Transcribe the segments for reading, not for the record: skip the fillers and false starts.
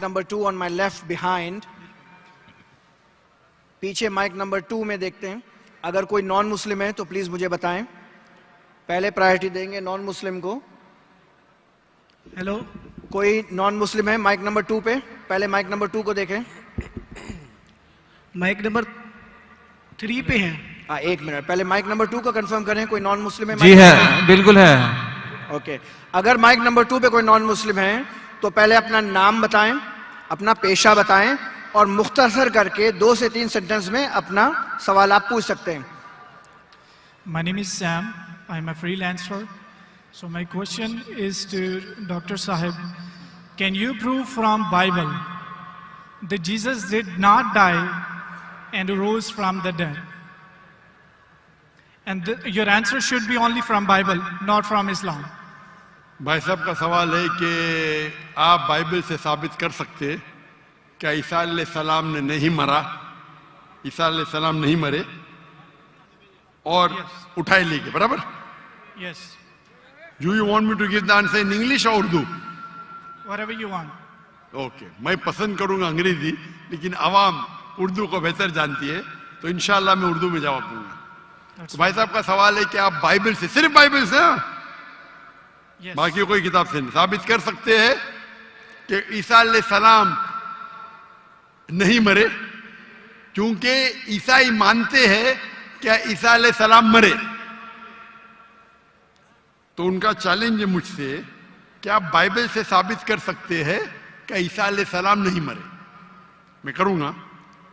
Mic number 2 on my left behind. पीछे mic number 2 में देखते हैं. अगर कोई नॉन मुस्लिम है तो प्लीज मुझे बताएं. पहले प्रायोरिटी देंगे नॉन मुस्लिम को. हेलो, कोई नॉन मुस्लिम है माइक नंबर 2 पे? पहले माइक नंबर 2 को देखें. माइक नंबर 3 पे है. हाँ, एक मिनट, पहले माइक नंबर 2 को कंफर्म करें. कोई नॉन मुस्लिम है? जी है, बिल्कुल है. ओके. अगर माइक नंबर 2 पे कोई नॉन मुस्लिम है तो पहले अपना नाम बताएं, अपना पेशा बताएं और मुख्तसर करके 2 से 3 सेंटेंस में अपना सवाल आप पूछ सकते हैं. My name is Sam. I'm a freelancer. So my question is to Dr. Sahib. Can you prove from Bible that Jesus did not die and rose from the dead? And your answer should be only from Bible, not from Islam. भाई साहब का सवाल है कि आप Bible से साबित कर सकते हैं क्या ईसा अलैहिस्सलाम ने नहीं मरा, ईसा अलैहिस्सलाम नहीं मरे और उठाए ले गए, बराबर? Yes. Do you want me to give the answer in English or Urdu? Whatever you want. Okay, मैं पसंद करूंगा अंग्रेजी, लेकिन आवाम उर्दू को बेहतर जानती है, तो इंशाल्लाह मैं उर्दू में जवाब दूंगा. तो भाई साहब का सवाल है कि आप बाइबल से, सिर्फ बाइबल से, Yes. बाकी कोई किताब से नहीं, साबित कर सकते हैं कि ईसा अलैहिस्सलाम नहीं मरे, क्योंकि ईसाई मानते हैं कि ईसा अलैहिस्सलाम मरे. तो उनका चैलेंज है मुझसे कि आप बाइबल से साबित कर सकते हैं कि ईसा अलैहिस्सलाम नहीं मरे. मैं करूंगा.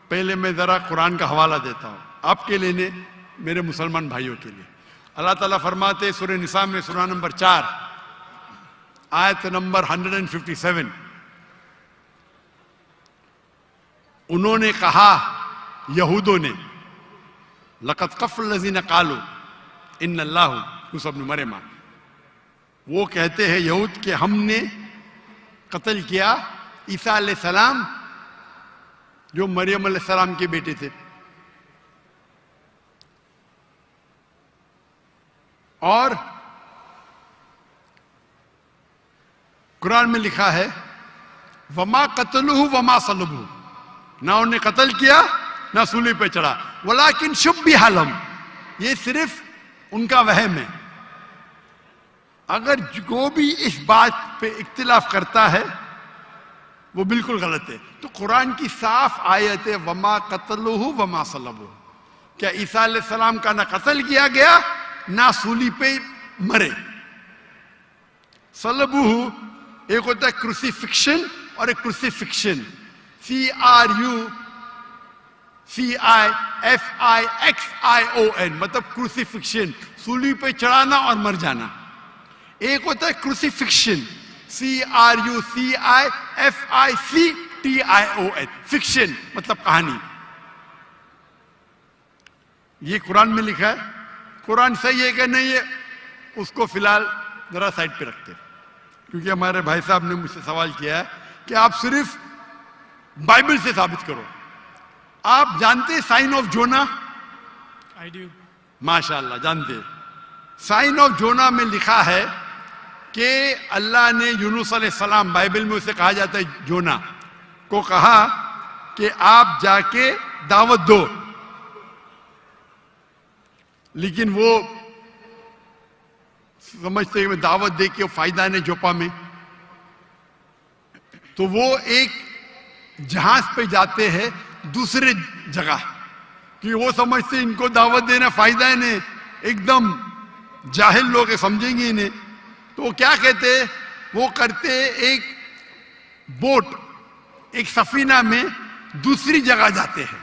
पहले मैं जरा कुरान का हवाला देता हूं आपके लिए, मेरे मुसलमान भाइयों के लिए. अल्लाह ताला फरमाते सूरह निसा में, सूरह नंबर 4 आयत नंबर 157, उन्होंने कहा, यहूदों ने, लक़द कफ़ल लज़ीना क़ालू इन्नल्लाहु यूसुफ़ इब्न मरियम, वो कहते हैं यहूद के हमने कत्ल किया ईसा अलैहिस्सलाम जो मरियम अलैहिस्सलाम के बेटे थे. और कुरान में लिखा है वमा कतलुहु वमा सलबुहु, ना उन्हें कत्ल किया ना सूली पे चढ़ा, वलाकिन शुब्बिहा लहुम, ये सिर्फ उनका वहम है. अगर जो भी इस बात पे इख्तिलाफ करता है वो बिल्कुल गलत है. तो कुरान की साफ आयत है वमा कतलुहु वमा सलबुहु, क्या ईसा अलैहिस्सलाम का ना कत्ल किया गया ना सूली पे मरे. सलबुहु एक होता है क्रूसिफिक्शन और एक क्रूसिफिक्शन, CRUCIFIXION, मतलब क्रूसिफिक्शन, सूली पे चढ़ाना और मर जाना. एक होता है क्रूसिफिक्शन, CRUCIFICTION, फिक्शन मतलब कहानी. ये कुरान में लिखा है. कुरान सही है कि नहीं है उसको फिलहाल जरा साइड पे रखते हैं, क्योंकि हमारे भाई साहब ने मुझसे सवाल किया है कि आप सिर्फ बाइबल से साबित करो. आप जानते हैं sign of Jonah? I do. माशाअल्लाह जानते हैं. साइन ऑफ जोना में लिखा है कि अल्लाह ने यूनुस अलैहिस्सलाम, बाइबल में उसे कहा जाता है जोना, को कहा कि आप जाके दावत दो, लेकिन वो समझते हैं दावत दे के फायदा नहीं जोपा में. तो वो एक जहाज पे जाते हैं दूसरे जगह, कि वो समझते इनको दावत देना फायदा है नहीं, एकदम जाहिल लोग समझेंगे इन्हें. तो वो क्या कहते हैं, वो करते एक बोट, एक सफीना में दूसरी जगह जाते हैं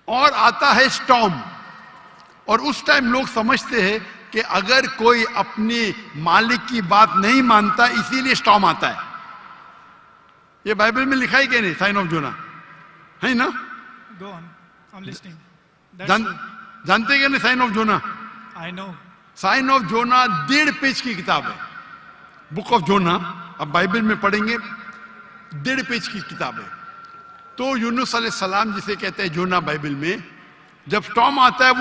और आता है स्टॉर्म. और उस टाइम लोग समझते हैं कि अगर कोई अपने मालिक की बात नहीं मानता इसीलिए स्टॉर्म आता है. ये बाइबल में लिखा है कि नहीं साइन ऑफ जोना, है ना? Go on. I'm listening. जानते कि नहीं sign of Jonah? I know. Sign of Jonah 1.5 page की किताब है, बुक ऑफ जोना. अब बाइबल में पढ़ेंगे 1.5 पेज की किताब है. तो यूनुस अलैहिस्सलाम जिसे कहते हैं जोना बाइबल में, जब स्टॉर्म आता है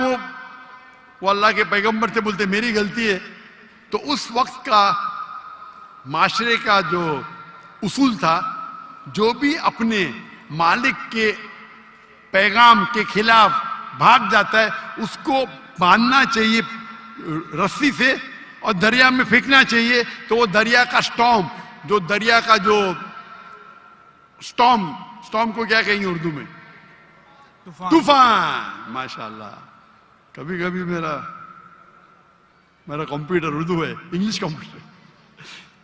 वो अल्लाह के पैगंबर से बोलते मेरी गलती है. तो उस वक्त का माशरे का जो उसूल था, जो भी अपने मालिक के पैगाम के खिलाफ भाग जाता है उसको बांधना चाहिए रस्सी से और दरिया में फेंकना चाहिए, तो वो दरिया का स्टॉर्म, जो दरिया का जो स्टॉर्म को क्या कहेंगे उर्दू में? तूफान। माशाल्लाह, कभी कभी मेरा कंप्यूटर उर्दू है, इंग्लिश कंप्यूटर।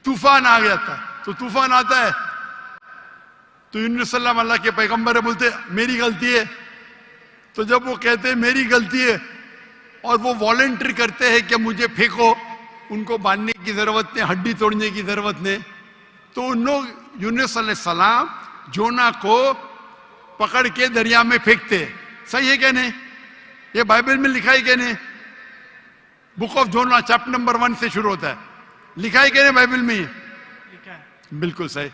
तूफान आ गया था, तो तूफान आता है तो यूनुस सल्लम अल्लाह के पैगंबर है, बोलते मेरी गलती है। तो जब वो कहते हैं मेरी गलती है और वो वॉलंटियर करते हैं कि मुझे फेंको, उनको बांधने की जरूरत नहीं, हड्डी तोड़ने की जरूरत नहीं, तो उन लोग यूनुस सल्लम जोना को पकड़ के दरिया में फेंकते। सही है क्या नहीं? ये बाइबल में लिखा है क्या नहीं? Book of Jonah chapter number 1 से शुरू होता है, लिखा है क्या नहीं बाइबल में? लिखा है। बिल्कुल सही।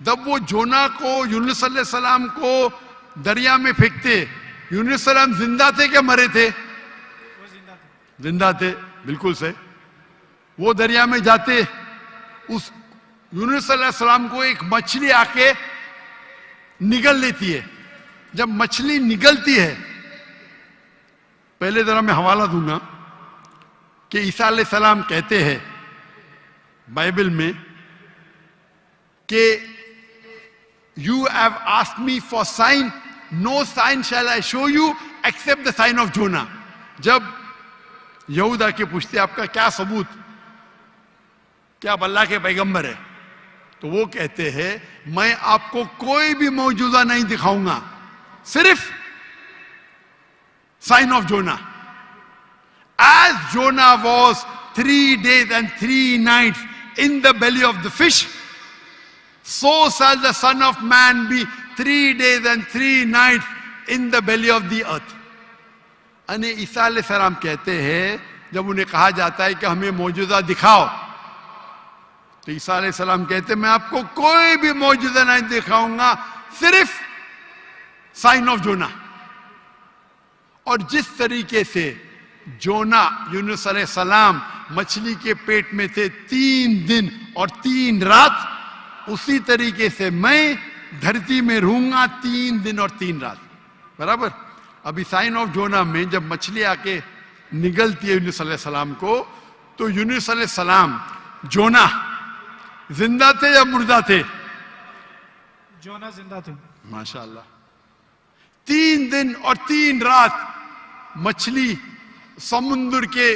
जब वो जोना को यूनुस सल्लम को दरिया में फेंकते, यूनुस सल्लम जिंदा थे क्या मरे थे? वो जिंदा थे। जिंदा थे, बिल्कुल सही। वो दरिया में जाते, उस यूनुस सल्लम को एक मछली आके निगल लेती है। जब मछली निगलती है, पहले जरा मैं हवाला दूंगा कि ईसा अलैहिस्सलाम कहते हैं बाइबल में कि you have asked me for sign, no sign shall I show you except the sign of Jonah. जब यहूदा के पूछते आपका क्या सबूत, क्या आप अल्लाह के पैगंबर है, तो वो कहते हैं मैं आपको कोई भी मौजूदा नहीं दिखाऊंगा, सिर्फ sign of Jonah. As Jonah was 3 days and 3 nights in the belly of the fish, so shall the Son of Man be 3 days and 3 nights in the belly of the earth. अने ईसा अलैहिस्सलाम कहते हैं, जब उन्हें कहा जाता है कि हमें मौजूदा दिखाओ, तो ईसा अलैहिस्सलाम कहते हैं मैं आपको कोई भी मौजूदा नहीं दिखाऊंगा, सिर्फ साइन ऑफ जोना। और जिस तरीके से जोना यूनुस अलैहिस्सलाम मछली के पेट में थे 3 दिन और 3 रात, उसी तरीके से मैं धरती में रहूंगा 3 दिन और 3 रात। बराबर। अभी साइन ऑफ जोना में जब मछली आके निगलती है यूनुस अलैहिस्सलाम को, तो यूनुस अलैहिस्सलाम जोना जिंदा थे या मुर्दा थे? जोना जिंदा थे। माशाल्लाह। 3 दिन और 3 रात मछली समुद्र के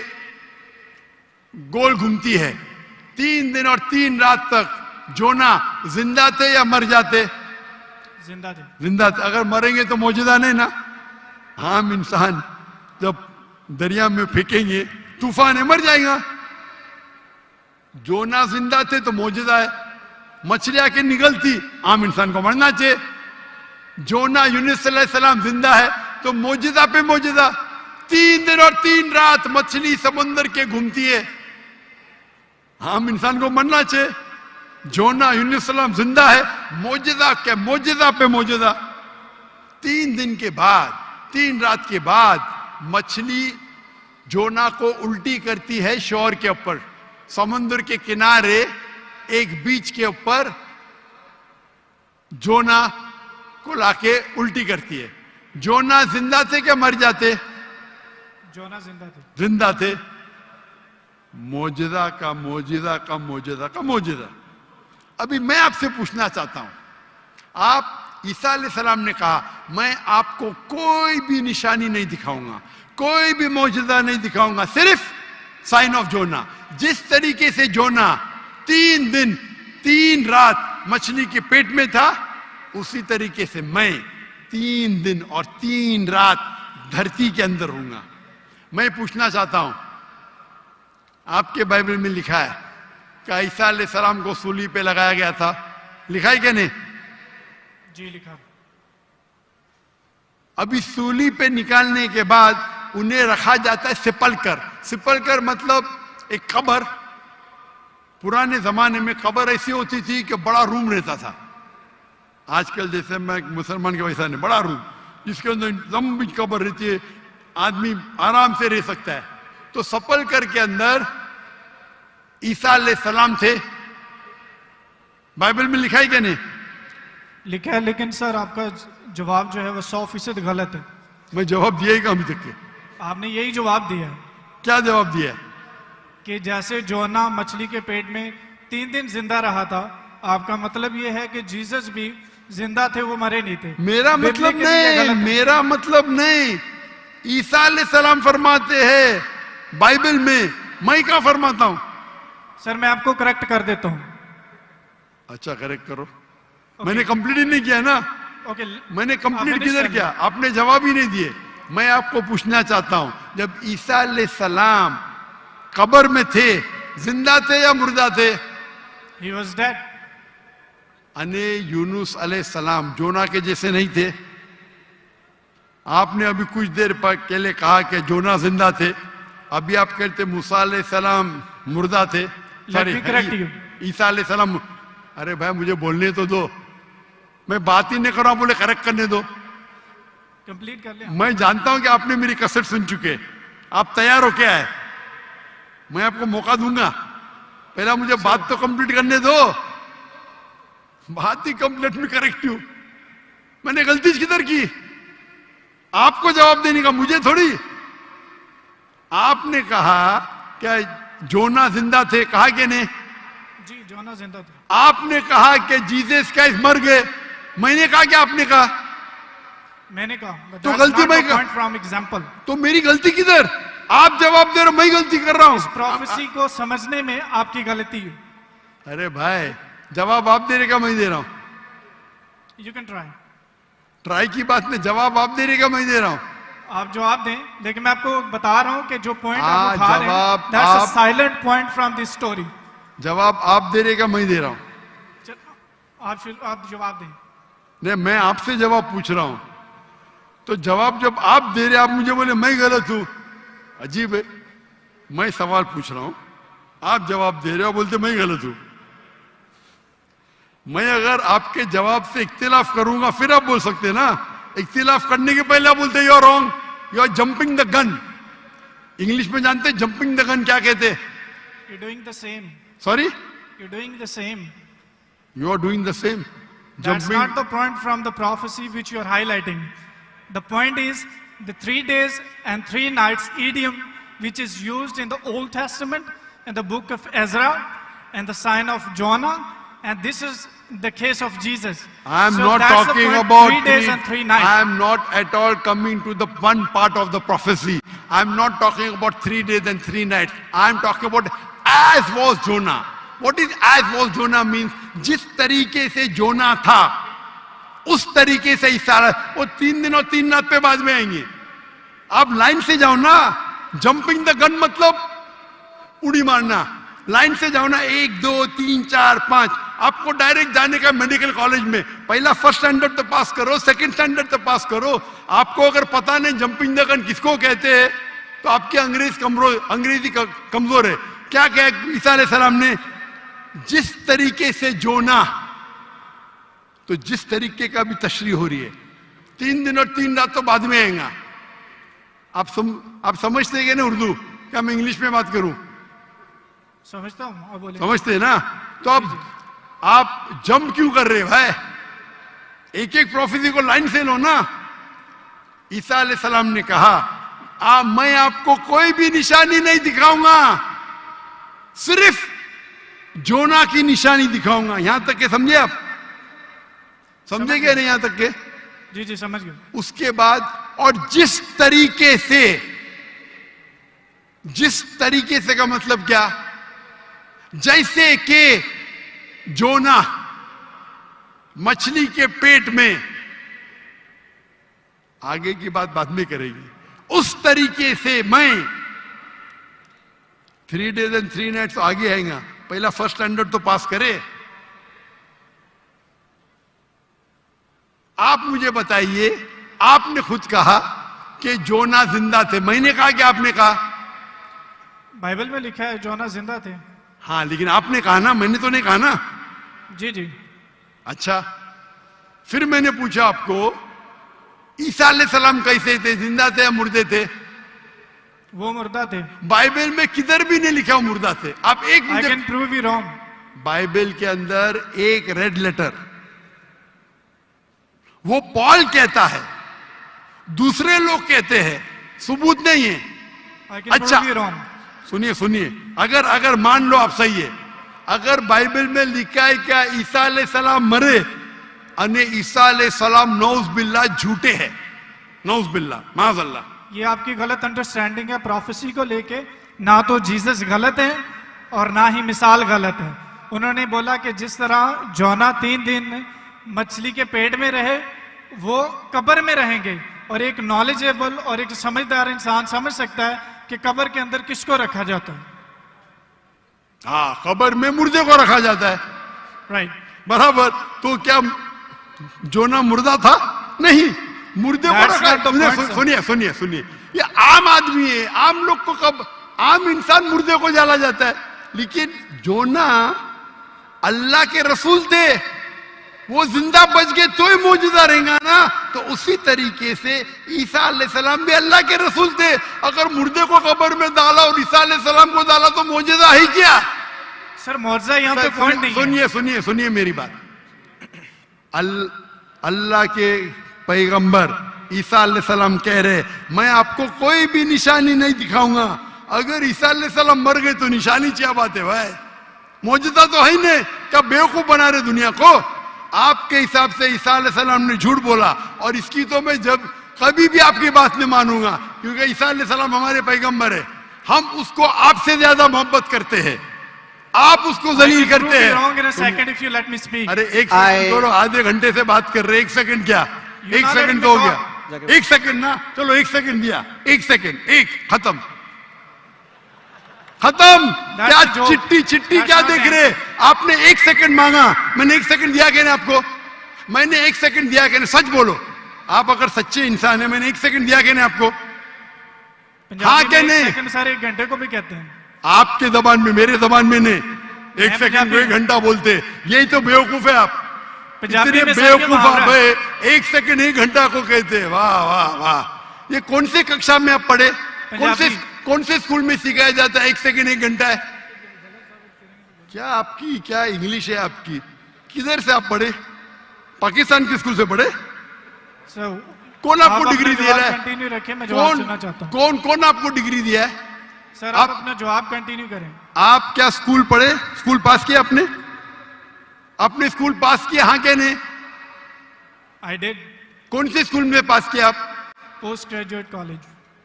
गोल घूमती है। 3 दिन और 3 रात तक जोना जिंदा थे या मर जाते? जिंदा थे। जिंदा थे। अगर मरेंगे तो मौजूदा नहीं ना। आम इंसान जब दरिया में फेंकेंगे तूफान है, मर जाएगा। जोना जिंदा थे तो मौजूदा है। मछली आके निगलती, आम इंसान को मरना चाहिए। जोना यूनुस अलैहिस्सलाम जिंदा है तो मौजूदा पे मौजूदा। 3 दिन और 3 रात मछली समुद्र के घूमती है, आम इंसान को मरना चाहिए। जोना यूनुस अलैहिस्सलाम जिंदा है, मौजूदा के मौजूदा पे मौजूदा। 3 दिन के बाद, 3 रात के बाद मछली जोना को उल्टी करती है शोर के ऊपर, समुद्र के किनारे एक बीच के ऊपर जोना को लाके उल्टी करती है। जोना जिंदा थे क्या मर जाते? जोना जिंदा थे। जिंदा थे। मौजूदा का मौजूदा का मौजूदा का मौजूदा। अभी मैं आपसे पूछना चाहता हूं, आप ईसा अलैहिस्सलाम ने कहा मैं आपको कोई भी निशानी नहीं दिखाऊंगा, कोई भी मौजूदा नहीं दिखाऊंगा, सिर्फ साइन ऑफ जोना। जिस तरीके से जोना 3 दिन 3 रात मछली के पेट में था, उसी तरीके से मैं 3 दिन और 3 रात धरती के अंदर रहूंगा। मैं पूछना चाहता हूं, आपके बाइबल में लिखा है कि ईसा अलैहिस्सलाम को सूली पे लगाया गया था, लिखा है क्या नहीं? जी लिखा। अभी सूली पे निकालने के बाद उन्हें रखा जाता है सिपलकर। सिपलकर मतलब एक कब्र। पुराने जमाने में कब्र ऐसी होती थी कि बड़ा रूम रहता था। आजकल जैसे मैं मुसलमान के वैसा नहीं, बड़ा रूम जिसके अंदर लंबी कब्र रहती है, आदमी आराम से रह सकता है। तो सपलकर के अंदर ईसा अलैहिस्सलाम थे, बाइबल में लिखा है क्या नहीं? लिखा है, लेकिन सर आपका जवाब जो है वो 100% गलत है। मैं जवाब दिया ही कहा अभी तक के? आपने यही जवाब दिया है क्या जवाब दिया है? कि जैसे जोना मछली के पेट में 3 दिन जिंदा रहा था, आपका मतलब ये है कि जीसस भी जिंदा थे, वो मरे नहीं थे। मेरा बिबली मतलब के लिए ये नहीं, गलत है। मेरा मतलब नहीं। ईसा अलैहिस्सलाम फरमाते हैं बाइबल में, मैं क्या फरमाता हूं? सर मैं आपको करेक्ट कर देता हूँ। अच्छा करेक्ट करो। मैंने कंप्लीट ही नहीं किया ना। ओके, मैंने आप कंप्लीट finish किधर कर किया? आपने जवाब ही नहीं दिए। मैं आपको पूछना चाहता हूं, जब ईसा अलैहिस्सलाम कब्र में थे, जिंदा थे या मुर्दा थे? He was dead. अने यूनुस अलैहिस्सलाम जोना के जैसे नहीं थे? आपने अभी कुछ देर पहले कहा कि जोना जिंदा थे, अभी आप कहते मूसा अलैहिस्सलाम मुर्दा थे। Let me correct you. ईसा अलैहिस्सलाम। अरे भाई मुझे बोलने तो दो, मैं बात ही नहीं कर रहा हूं, बोले करेक्ट करने दो। कंप्लीट कर लिया। मैं जानता हूं कि आपने मेरी कसर सुन चुके, आप तैयार हो क्या है? मैं आपको मौका दूंगा, पहला मुझे बात तो कंप्लीट करने दो। बात ही कंप्लीट में करेक्ट हूं। मैंने गलती किधर की? आपको जवाब देने का, मुझे थोड़ी। आपने कहा क्या जोना जिंदा थे, कहा कि नहीं? जी, जोना जिंदा थे। आपने कहा कि जीसस क्राइस्ट मर गए, मैंने कहा कि आपने कहा? मैंने कहा तो गलती मैं पॉइंट फ्रॉम एग्जांपल। तो मेरी गलती किधर? आप जवाब दे रहे हो, मैं गलती कर रहा हूं। इस प्रोफेसी को समझने में आपकी गलती है। अरे भाई जवाब आप दे रहे का मैं दे रहा हूं। You can try. ट्राई की बात नहीं, जवाब आप दे रहे का मैं दे रहा हूं। आप जवाब दें, लेकिन मैं आपको बता रहा हूं कि जो पॉइंट हाँ, आप उठा रहे जवाब हैं, दैट्स अ आप- silent point from this story. जवाब आप दे रहे का मैं दे रहा हूं। आप जवाब दें। नहीं, मैं आपसे जवाब पूछ रहा हूं, तो जवाब जब आप दे रहे, आप मुझे बोले मैं गलत हूं। अजीब है, मैं सवाल पूछ रहा हूं, आप जवाब दे रहे हो, बोलते मैं गलत हूं। मैं अगर आपके जवाब से इख्तिलाफ करूंगा फिर आप बोल सकते हैं ना। इख्तिलाफ करने के पहले आप बोलते you are wrong, you are jumping the gun. English में जानते हैं जंपिंग द गन क्या कहते हैं? You doing the same. Sorry, you doing the same. you are doing the same. That's not the point from the prophecy which you are highlighting. The point is the 3 days and 3 nights idiom which is used in the Old Testament and the book of Ezra and the sign of Jonah, and this is the case of Jesus. I am So not that's the talking point, about 3 days and 3 nights. I am not at all coming to the one part of the prophecy. I am not talking about 3 days and 3 nights. I am talking about as was Jonah. What is as was Jonah means? जिस तरीके से जोना था उस तरीके से ईसा, वो 3 दिन और 3 रात पे बाद में आएंगे। आप लाइन से जाओ ना। जंपिंग द गन मतलब उड़ी मारना। लाइन से जाओ ना, 1 2 3 4 5। आपको डायरेक्ट जाने का मेडिकल कॉलेज में, पहला फर्स्ट स्टैंडर्ड तो पास करो, सेकंड स्टैंडर्ड तो पास करो। आपको अगर पता नहीं जंपिंग द गन किसको कहते हैं, तो आपकी अंग्रेजी कमजोर है। क्या कहा ईसा अलैहिस्सलाम ने? जिस तरीके से जोना, तो जिस तरीके का भी तशरीह हो रही है, 3 दिन और 3 रात तो बाद में आएगा। आप समझते हैं कि ना उर्दू? क्या मैं इंग्लिश में बात करूं? समझता हूँ, आप बोले। समझते हैं ना? तो अब आप जंप क्यों कर रहे हो भाई? एक एक प्रोफेसी को लाइन से लो ना। ईसा अलैहिस्सलाम ने कहा मैं आपको कोई भी निशानी नहीं दिखाऊंगा, सिर्फ जोना की निशानी दिखाऊंगा। यहां तक के समझे आप? समझे क्या नहीं यहां तक के? जी जी समझ गए। उसके बाद और जिस तरीके से का मतलब क्या? जैसे कि जोना मछली के पेट में, आगे की बात बाद में करेगी, उस तरीके से मैं 3 days and 3 nights तो आगे आएगा। पहला फर्स्ट स्टैंडर्ड तो पास करे। आप मुझे बताइए, आपने खुद कहा कि जोना जिंदा थे, मैंने कहा कि आपने कहा? बाइबल में लिखा है जोना जिंदा थे। हाँ, लेकिन आपने कहा ना, मैंने तो नहीं कहा ना। जी जी। अच्छा, फिर मैंने पूछा आपको ईसा अलैहिस्सलाम कैसे थे, जिंदा थे या मुर्दे थे? वो मुर्दा थे। बाइबल में किधर भी नहीं लिखा वो मुर्दा थे। आप एक आई मुझे can prove you wrong. Bible के अंदर एक रेड लेटर, वो पॉल कहता है, दूसरे लोग कहते हैं, सबूत नहीं है। I can अच्छा prove you wrong. सुनिए सुनिए, अगर मान लो आप सही है, अगर बाइबल में लिखा है क्या ईसा अलैहिस्सलाम मरे, अने ईसा अलैहिस्सलाम नौज बिल्ला झूठे हैं, नौज बिल्ला माज़अल्लाह, ये आपकी गलत अंडरस्टैंडिंग है प्रोफेसी को लेके। ना तो जीसस गलत है और ना ही मिसाल गलत है। उन्होंने बोला कि जिस तरह जोना 3 दिन मछली के पेट में रहे, वो कब्र में रहेंगे। और एक नॉलेजेबल और एक समझदार इंसान समझ सकता है कि कब्र के अंदर किसको रखा जाता है। हाँ, कब्र में मुर्दे को रखा जाता है, राइट। बराबर। तो क्या जोना मुर्दा था? नहीं, मुर्दे को That's रखा। not the point, sir. सुनिए सुनिए सुनिए, ये आम आदमी है, आम लोग को कब आम इंसान मुर्दे को जाला जाता है, लेकिन जोना अल्लाह के रसूल थे, वो जिंदा बच गए तो ही मौजूदा रहेगा ना। तो उसी तरीके से ईसा अलैहिस्सलाम भी अल्लाह के रसूल थे। अगर मुर्दे को कब्र में डाला और ईसा अलैहिस्सलाम को डाला तो मौजूदा है क्या? सर मौजूदा यहाँ पे पॉइंट नहीं है। सुनिए सुनिए सुनिए मेरी बात। अल्लाह के पैगंबर ईसा अलैहिस्सलाम कह रहे, मैं आपको कोई भी निशानी नहीं दिखाऊंगा। अगर ईसा अलैहिस्सलाम मर गए तो निशानी क्या बात है भाई? मौजूदा तो है ही नहीं, क्या बेवकूफ बना रहे दुनिया को? आपके हिसाब से ईसा अलैहिस्सलाम ने झूठ बोला, और इसकी तो मैं जब कभी भी आपकी बात नहीं मानूंगा, क्योंकि ईसा अलैहिस्सलाम हमारे पैगंबर है। हम उसको आपसे ज्यादा मोहब्बत करते हैं, आप उसको जलील करते हैं। अरे एक सेकंड छोड़ो, आधे घंटे से बात कर रहे, 1 सेकंड क्या? 1 सेकंड तो हो गया, 1 सेकंड ना, चलो 1 सेकंड दिया, 1 सेकंड, खत्म खत्म। क्या चिट्ठी चिट्ठी क्या देख रहे? आपने 1 सेकंड मांगा, मैंने 1 सेकंड दिया क्या? आपको मैंने 1 सेकंड दिया क्या? सच बोलो, आप अगर सच्चे इंसान है, मैंने 1 सेकंड दिया क्या आपको? हाँ क्या नहीं? 1 सेकंड सर 1 घंटे को भी कहते हैं। आपके जबान में, मेरे जबान में नहीं। 1 सेकंड को 1 घंटा बोलते, यही तो बेवकूफ है आप, इतने बेवकूफ आप है। 1 सेकंड 1 घंटा को कहते हैं, वाह वाह वाह। ये कौन से कक्षा में आप पढ़े? कौन से स्कूल में सिखाया जाता है 1 सेकंड 1 घंटा है? क्या आपकी क्या इंग्लिश है आपकी? किधर से आप पढ़े? पाकिस्तान के स्कूल से पढ़े? कौन आपको डिग्री दिया है? कंटिन्यू रखें, मैं जवाब सुनना चाहता हूं। कौन आपको डिग्री दिया है? सर आप अपना जवाब कंटिन्यू करें। आप क्या स्कूल पढ़े? स्कूल पास किया आपने? आपने स्कूल पास किया? हाँ क्या नहीं? I did. कौन से स्कूल में पास किया आप? Post graduate college.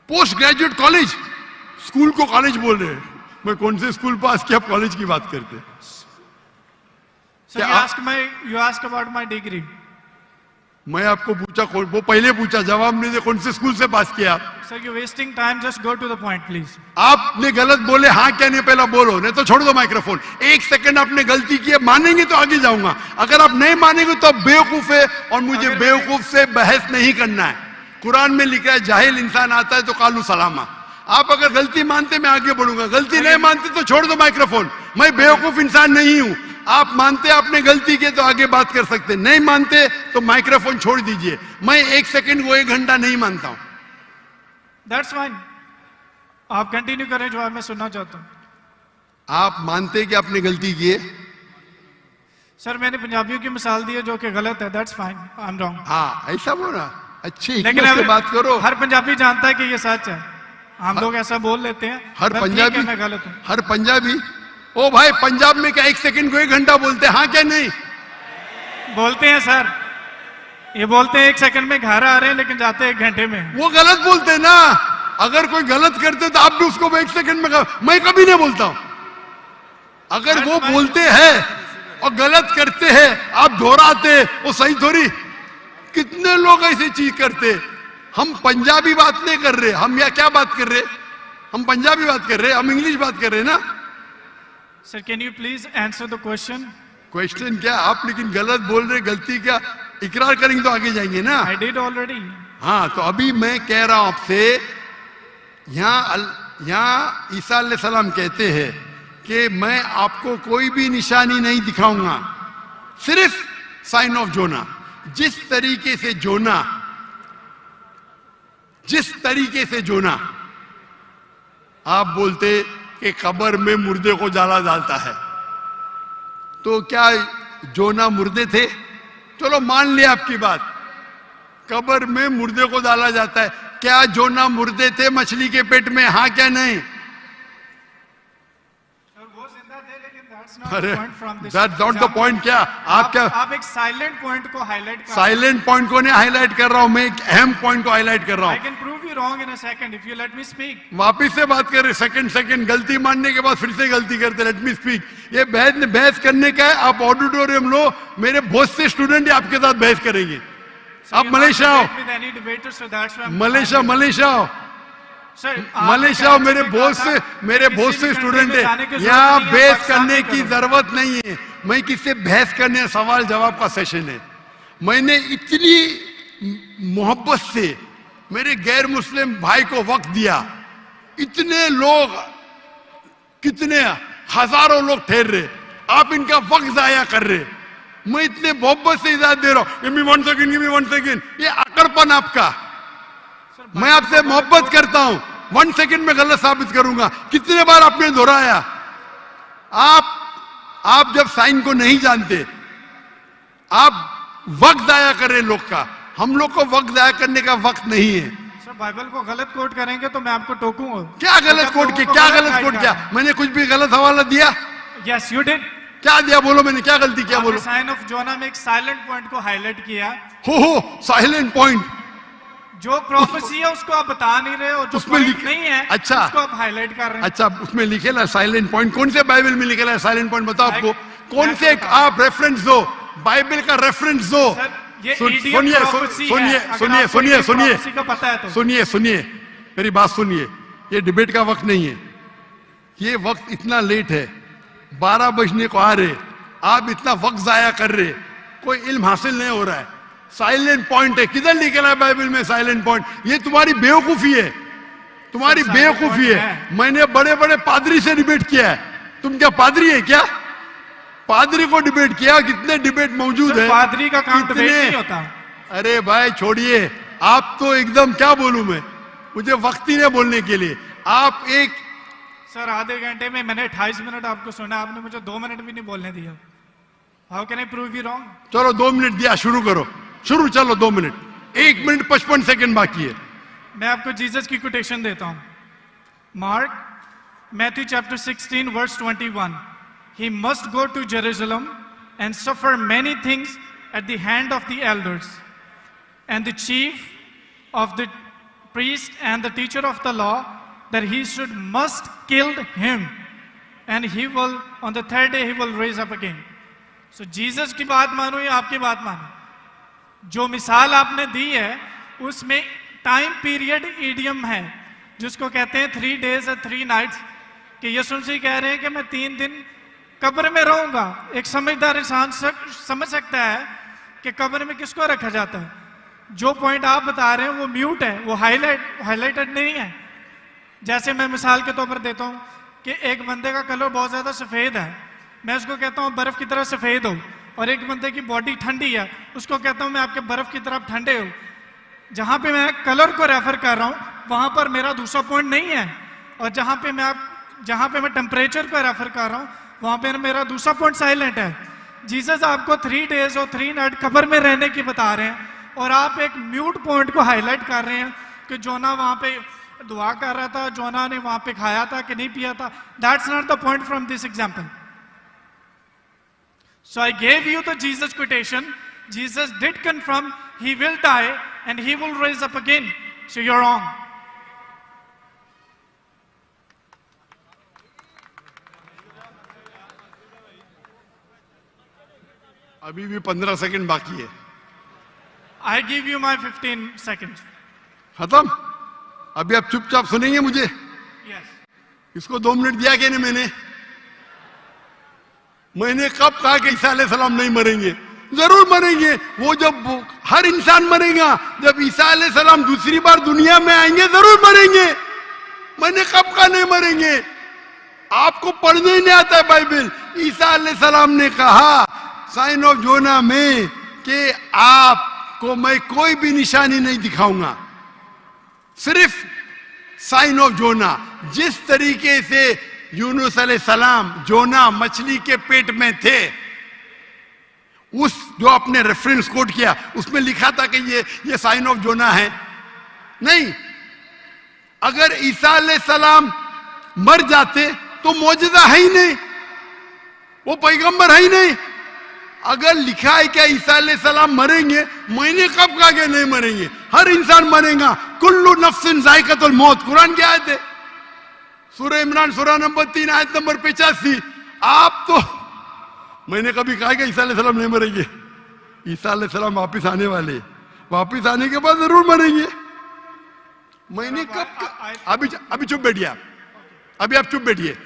Post graduate college? School को कॉलेज बोल रहे हैं। मैं कौन से स्कूल पास किया, कॉलेज की बात करते? Sir you ask about my degree. मैं आपको पूछा, वो पहले पूछा, जवाब नहीं दे, कौन से स्कूल से पास किया आप? Sir you wasting time, just go to the point please. आपने गलत बोले, हाँ क्या नहीं पहला बोलो, नहीं तो छोड़ दो माइक्रोफोन। 1 सेकंड आपने गलती की है, मानेंगे तो आगे जाऊंगा, अगर आप नहीं मानेंगे तो आप बेवकूफ है, और मुझे बेवकूफ से बहस नहीं करना है। कुरान में लिखा है, जाहिल इंसान आता है तो कालू सलामा। आप अगर गलती मानते मैं आगे बढ़ूंगा, गलती नहीं मानते तो छोड़ दो माइक्रोफोन। मैं बेवकूफ इंसान नहीं हूं। आप मानते आपने गलती की तो आगे बात कर सकते, नहीं मानते तो माइक्रोफोन छोड़ दीजिए। मैं 1 सेकंड को 1 घंटा नहीं मानता हूं। दैट्स फाइन, आप कंटिन्यू करें, जो मैं सुनना चाहता हूं। आप मानते कि आपने गलती की है? सर मैंने पंजाबियों की मिसाल दी है जो कि गलत है, that's fine, I am wrong. हाँ ऐसा बोला, अच्छी लेकिन हिकमत से बात करो। हर पंजाबी जानता है कि ये सच है, हम लोग ऐसा बोल लेते हैं। हर पंजाबी, मैं गलत हूं। हर पंजाबी, ओ भाई पंजाब में क्या 1 सेकंड को 1 घंटा बोलते हैं? हाँ क्या नहीं बोलते हैं सर, ये बोलते हैं 1 सेकंड में घर आ रहे हैं, लेकिन जाते हैं 1 घंटे में। वो गलत बोलते हैं ना। अगर कोई गलत करते तो आप भी उसको 1 सेकंड में मैं कभी नहीं बोलता हूं। अगर वो बोलते हैं और गलत करते हैं, आप दोहराते, वो सही थोड़ी। कितने लोग ऐसी चीज करते। हम पंजाबी बात नहीं कर रहे, हम या क्या बात कर रहे? हम पंजाबी बात कर रहे, हम इंग्लिश बात कर रहे ना। Sir can you please answer the question? Question क्या? आप लेकिन गलत बोल रहे, गलती क्या? इकरार करेंगे तो आगे जाएंगे ना। I did already. हाँ तो अभी मैं कह रहा हूं आपसे, यहाँ ईसा अलैहिस्सलाम कहते हैं कि मैं आपको कोई भी निशानी नहीं दिखाऊंगा, सिर्फ साइन ऑफ जोना। जिस तरीके से जोना आप बोलते कि कब्र में मुर्दे को जाला डालता है, तो क्या जोना मुर्दे थे? चलो मान लिया आपकी बात, कब्र में मुर्दे को डाला जाता है, क्या जोना मुर्दे थे मछली के पेट में? हाँ क्या नहीं? अरे दैट्स नॉट द पॉइंट। क्या आप एक साइलेंट पॉइंट को हाईलाइट कर, साइलेंट पॉइंट को नहीं हाईलाइट कर रहा हूं मैं, एक अहम पॉइंट को हाईलाइट कर रहा आई हूं। Can prove you wrong in a second if you let me speak. वापिस से बात कर रहे, सेकंड गलती मानने के बाद फिर से गलती करते, लेट मी स्पीक। ये बहस करने का है, आप ऑडिटोरियम लो, मेरे बहुत से स्टूडेंट आपके साथ बहस करेंगे। आप मलेशिया आओ, मलेशिया आओ, मलेशिया मेरे बहुत से स्टूडेंट है, यहाँ बहस करने की जरूरत नहीं है। मैं किससे बहस करने, सवाल जवाब का सेशन है। मैंने इतनी मोहब्बत से मेरे गैर मुस्लिम भाई को वक्त दिया, इतने लोग, कितने हजारों लोग ठहर रहे, आप इनका वक्त जाया कर रहे। मैं इतने मोहब्बत से इजाजत दे रहा हूं, गिव मी वन सेकंड, ये अकड़पन आपका। मैं आपसे मोहब्बत करता हूं, 1 सेकंड में गलत साबित करूंगा। कितने बार आपने दोहराया? आप जब साइन को नहीं जानते, आप वक्त जाया कर रहे लोग का। हम लोग को वक्त जाया करने का वक्त नहीं है। सर बाइबल को गलत कोट करेंगे तो मैं आपको टोकूंगा। क्या गलत कोट किया? क्या गलत कोट किया? मैंने कुछ भी गलत हवाला दिया? Yes you did. क्या दिया? बोलो, मैंने क्या गलती किया? बोलो। साइन ऑफ जोना में एक साइलेंट पॉइंट को हाईलाइट किया। हो साइलेंट पॉइंट, जो प्रोफेसी है उसको आप बता नहीं रहे, और जो उसमें पॉइंट नहीं है अच्छा उसको आप हाईलाइट कर रहे हैं। अच्छा, उसमें लिखेला साइलेंट पॉइंट। कौन से बाइबल में लिखेला है साइलेंट पॉइंट? बताओ आपको कौन से, आप रेफरेंस दो, बाइबल का रेफरेंस दो। सुनिए, मेरी बात सुनिए। ये डिबेट का वक्त नहीं है, ये वक्त इतना लेट है, 12 बजने को आ रहे, आप इतना वक्त जाया कर रहे, कोई इल्म हासिल नहीं हो रहा है। साइलेंट पॉइंट है, किधर लिखा है बाइबल में साइलेंट पॉइंट? ये तुम्हारी बेवकूफी है, तुम्हारी बेवकूफी है। मैंने बड़े बड़े पादरी से डिबेट किया है। तुम क्या पादरी है क्या? पादरी को डिबेट किया, कितने डिबेट मौजूद है। पादरी का काम डिबेट नहीं होता। अरे भाई छोड़िए, आप तो एकदम, क्या बोलूं मैं, मुझे वक्त ही नहीं बोलने के लिए। आप एक सर आधे घंटे में मैंने 28 मिनट आपको सुना, आपने मुझे 2 मिनट भी नहीं बोलने दिया। How can I prove you wrong? चलो 2 मिनट दिया, शुरू करो, शुरू। चलो 2 मिनट, 1 मिनट 55 सेकंड बाकी है। मैं आपको जीसस की कोटेशन देता हूं। Mark Matthew chapter 16 verse 21, he must go to Jerusalem and suffer many things at the hand of the elders and the chief of the priest and the teacher of the law, that he must kill him, and he will on the 3rd day he will raise up again. So Jesus की बात मानो या आपकी बात मानो, जो मिसाल आपने दी है उसमें टाइम पीरियड ईडियम है, जिसको कहते हैं 3 days and 3 nights, कि यीशु मसीह कह रहे हैं कि मैं 3 दिन कब्र में रहूंगा। एक समझदार इंसान समझ सकता है कि कब्र में किसको रखा जाता है। जो पॉइंट आप बता रहे हैं वो म्यूट है, वो हाईलाइटेड नहीं है। जैसे मैं मिसाल के तौर पर देता हूं कि एक बंदे का कलर बहुत ज्यादा सफेद है, मैं उसको कहता हूं बर्फ की तरह सफेद हो, और एक बंदे की बॉडी ठंडी है, उसको कहता हूं मैं आपके बर्फ की तरफ ठंडे हो। जहां पे मैं कलर को रेफर कर रहा हूं वहां पर मेरा दूसरा पॉइंट नहीं है, और जहां पे मैं टेम्परेचर को रेफर कर रहा हूं वहां पे मेरा दूसरा पॉइंट साइलेंट है। जीसस आपको 3 days और 3 nights कब्र में रहने की बता रहे हैं, और आप एक म्यूट पॉइंट को हाईलाइट कर रहे हैं कि जोना वहां पे दुआ कर रहा था, जोना ने वहां पे खाया था कि नहीं पिया था। That's not the point from this example. So I gave you the Jesus quotation. Jesus did confirm he will die and he will raise up again. So you're wrong. अभी भी 15 सेकंड बाकी है। I give you my 15 seconds. खत्म? अभी आप चुपचाप सुनेंगे मुझे? Yes. इसको 2 मिनट दिया क्या नहीं मैंने कब कहा कि ईसा अलैहिस्सलाम नहीं मरेंगे? जरूर मरेंगे। वो जब हर इंसान मरेगा, जब ईसा अलैहिस्सलाम दूसरी बार दुनिया में आएंगे जरूर मरेंगे। मैंने कब कहा नहीं मरेंगे? आपको पढ़ने ही नहीं आता है बाइबल। ईसा अलैहिस्सलाम ने कहा साइन ऑफ जोना में कि आपको मैं कोई भी निशानी नहीं दिखाऊंगा, सिर्फ साइन ऑफ जोना। जिस तरीके से यूनुस अलैहिस्सलाम जोना मछली के पेट में थे, उस जो आपने रेफरेंस कोट किया उसमें लिखा था कि ये साइन ऑफ जोना है? नहीं। अगर ईसा अलैहिस्सलाम मर जाते तो मौजूदा है ही नहीं, वो पैगंबर है ही नहीं। अगर लिखा है क्या ईसा अलैहिस्सलाम मरेंगे, मैंने कब कहा कि नहीं मरेंगे? हर इंसान मरेगा। कुल्लु नफ्सिन जायकातुल मौत, कुरान की आयत है, सूरह इमरान सूरह नंबर 3 आयत नंबर 85। आप तो, मैंने कभी कहा कि ईसा अलैहिस्सलाम नहीं मरेंगे? ईसा अलैहिस्सलाम वापिस आने वाले, वापिस आने के बाद जरूर मरेंगे। मैंने कब? अभी चुप बैठिए आप, अभी आप चुप बैठिए,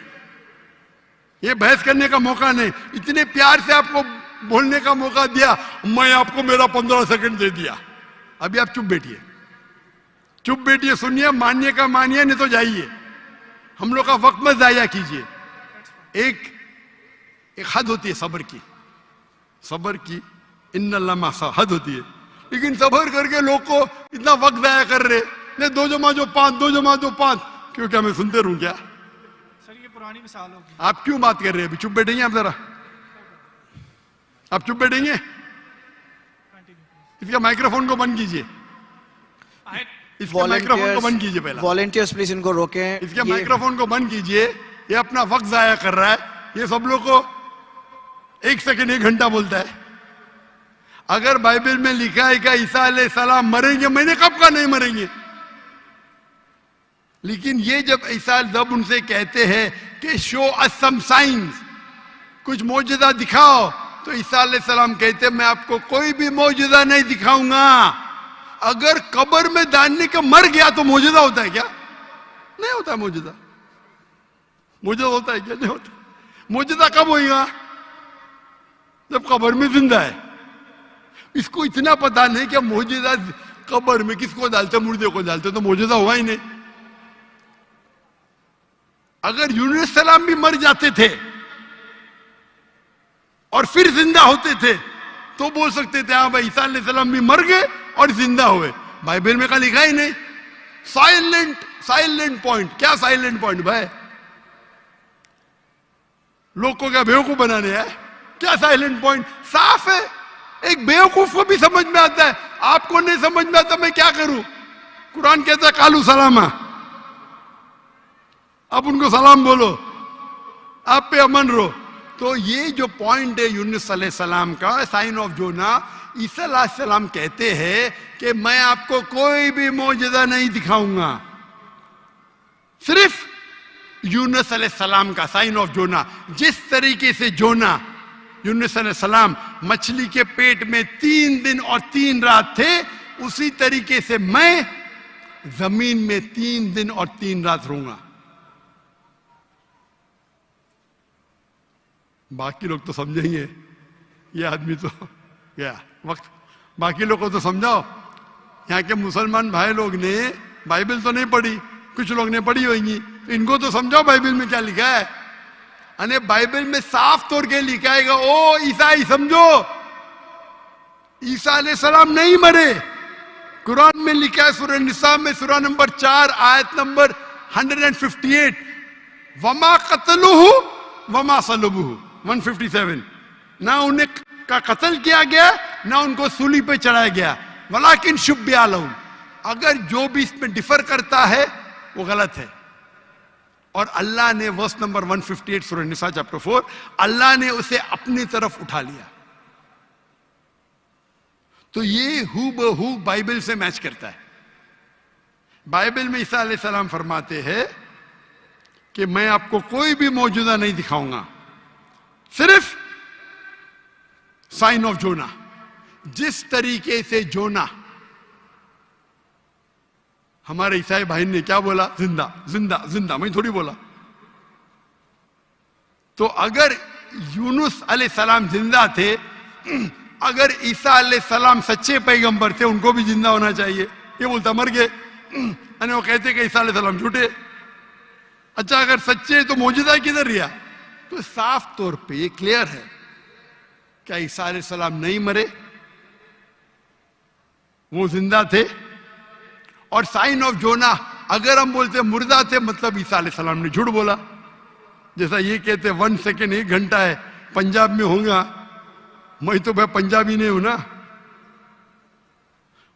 ये बहस करने का मौका नहीं। इतने प्यार से आपको बोलने का मौका दिया, मैं आपको मेरा 15 सेकंड दे दिया। अभी आप चुप बैठिए, चुप बैठिए, सुनिए, मानिए का मानिए, नहीं तो जाइए। हम लोग का वक्त मत जाया कीजिए। एक हद होती है सब्र की, सब्र की इन्नल्लाह मासा हद होती है। लेकिन सब्र करके लोग को इतना वक्त जाया कर रहे, नहीं 2 जमा 5, 2 जमा 5, क्यों? क्या मैं सुनते रहूं क्या? सर ये पुरानी मिसाल होगी। आप क्यों बात कर रहे हैं? अभी चुप बैठेंगे आप जरा, आप चुप बैठेंगे? इसका माइक्रोफोन को बंद कीजिए, इसके माइक्रोफोन को बंद कीजिए पहला। वॉलंटियर्स प्लीज इनको रोकें। इसके माइक्रोफोन को बंद कीजिए, ये अपना वक्त जाया कर रहा है। ये सब लोग को 1 सेकंड 1 घंटा बोलता है। अगर बाइबल में लिखा है कि ईसा अलैहिस्सलाम मरेंगे, मैंने कब कहा नहीं मरेंगे? लेकिन ये जब ईसा जब उनसे कहते हैं कि शो अस सम साइंस, कुछ मौजूदा दिखाओ, तो ईसा अलैहिस्सलाम कहते मैं आपको कोई भी मौजूदा नहीं दिखाऊंगा। अगर कब्र में डालने के मर गया तो मौजूदा होता है क्या? नहीं होता मौजूदा। मौजूदा होता है क्या? नहीं होता। मौजूदा कब होगा? जब कब्र में जिंदा है। इसको इतना पता नहीं कि मौजूदा कब्र में किसको डालते, मुर्दे को डालते, तो मौजूदा हुआ ही नहीं। अगर यूनुस सलाम भी मर जाते थे और फिर जिंदा होते थे तो बोल सकते थे हाँ भाई ईसा अलैहिस्सलाम भी मर गए और जिंदा हुए। बाइबल में का लिखा ही नहीं। Silent point. क्या साइलेंट पॉइंट भाई? लोग को क्या बेवकूफ बनाने हैं? क्या साइलेंट पॉइंट? साफ है, एक बेवकूफ को भी समझ में आता है, आपको नहीं समझ में आता, मैं क्या करूं? कुरान कहता है कालू सलामा, आप उनको सलाम बोलो, आप पे अमन रहो। तो ये जो पॉइंट है यूनुस अलैहिस्सलाम का, साइन ऑफ जोना, ईसा अलैहिस्सलाम कहते हैं कि मैं आपको कोई भी मौजूदा नहीं दिखाऊंगा। सिर्फ यूनुस अलैहिस्सलाम का साइन ऑफ जोना, जिस तरीके से जोना यूनुस अलैहिस्सलाम मछली के पेट में 3 दिन और 3 रात थे, उसी तरीके से मैं जमीन में 3 दिन और 3 रात रहूंगा। बाकी लोग तो समझेंगे, ये आदमी तो गया वक्त। बाकी लोग को तो समझाओ। यहाँ के मुसलमान भाई लोग ने बाइबल तो नहीं पढ़ी, कुछ लोग ने पढ़ी होगी, इनको तो समझाओ बाइबल में क्या लिखा है। अने बाइबल में साफ तौर के लिखा है, ओ ईसाई समझो, ईसा अलैहिस्सलाम नहीं मरे। कुरान में लिखा है सूरह निसा में सूरह नंबर 4 आयत नंबर 158, वमा कतलुहु वमा सलबुहु 157। ना उन्हें का कत्ल किया गया, ना उनको सूली पे चढ़ाया गया, वलाकिन शुब्बिहा लहुम। अगर जो भी इसमें डिफर करता है वो गलत है। और अल्लाह ने वर्स नंबर 158 सूरह निसा चैप्टर 4, अल्लाह ने उसे अपनी तरफ उठा लिया। तो ये हूबहू बाइबल से मैच करता है। बाइबल में ईसा अलैहिस्सलाम फरमाते हैं कि मैं आपको कोई भी मौजूदा नहीं दिखाऊंगा, सिर्फ साइन ऑफ जोना। जिस तरीके से जोना, हमारे ईसाई भाई ने क्या बोला? जिंदा जिंदा जिंदा, मैं थोड़ी बोला। तो अगर यूनुस अलैहिस्सलाम जिंदा थे, अगर ईसा अलैहिस्सलाम सच्चे पैगंबर थे, उनको भी जिंदा होना चाहिए। ये बोलता मर गए, वो कहते कि ईसा अलैहिस्सलाम झूठे। अच्छा अगर सच्चे तो मौजूदा किधर रिया? तो साफ तौर पे ये क्लियर है, क्या ईसा अलैहिस्सलाम नहीं मरे, वो जिंदा थे। और साइन ऑफ जोना, अगर हम बोलते मुर्दा थे, मतलब ईसा अलैहिस्सलाम ने झूठ बोला। जैसा ये कहते 1 सेकेंड 1 घंटा है, पंजाब में होगा मैं तो भाई पंजाबी नहीं हूं ना।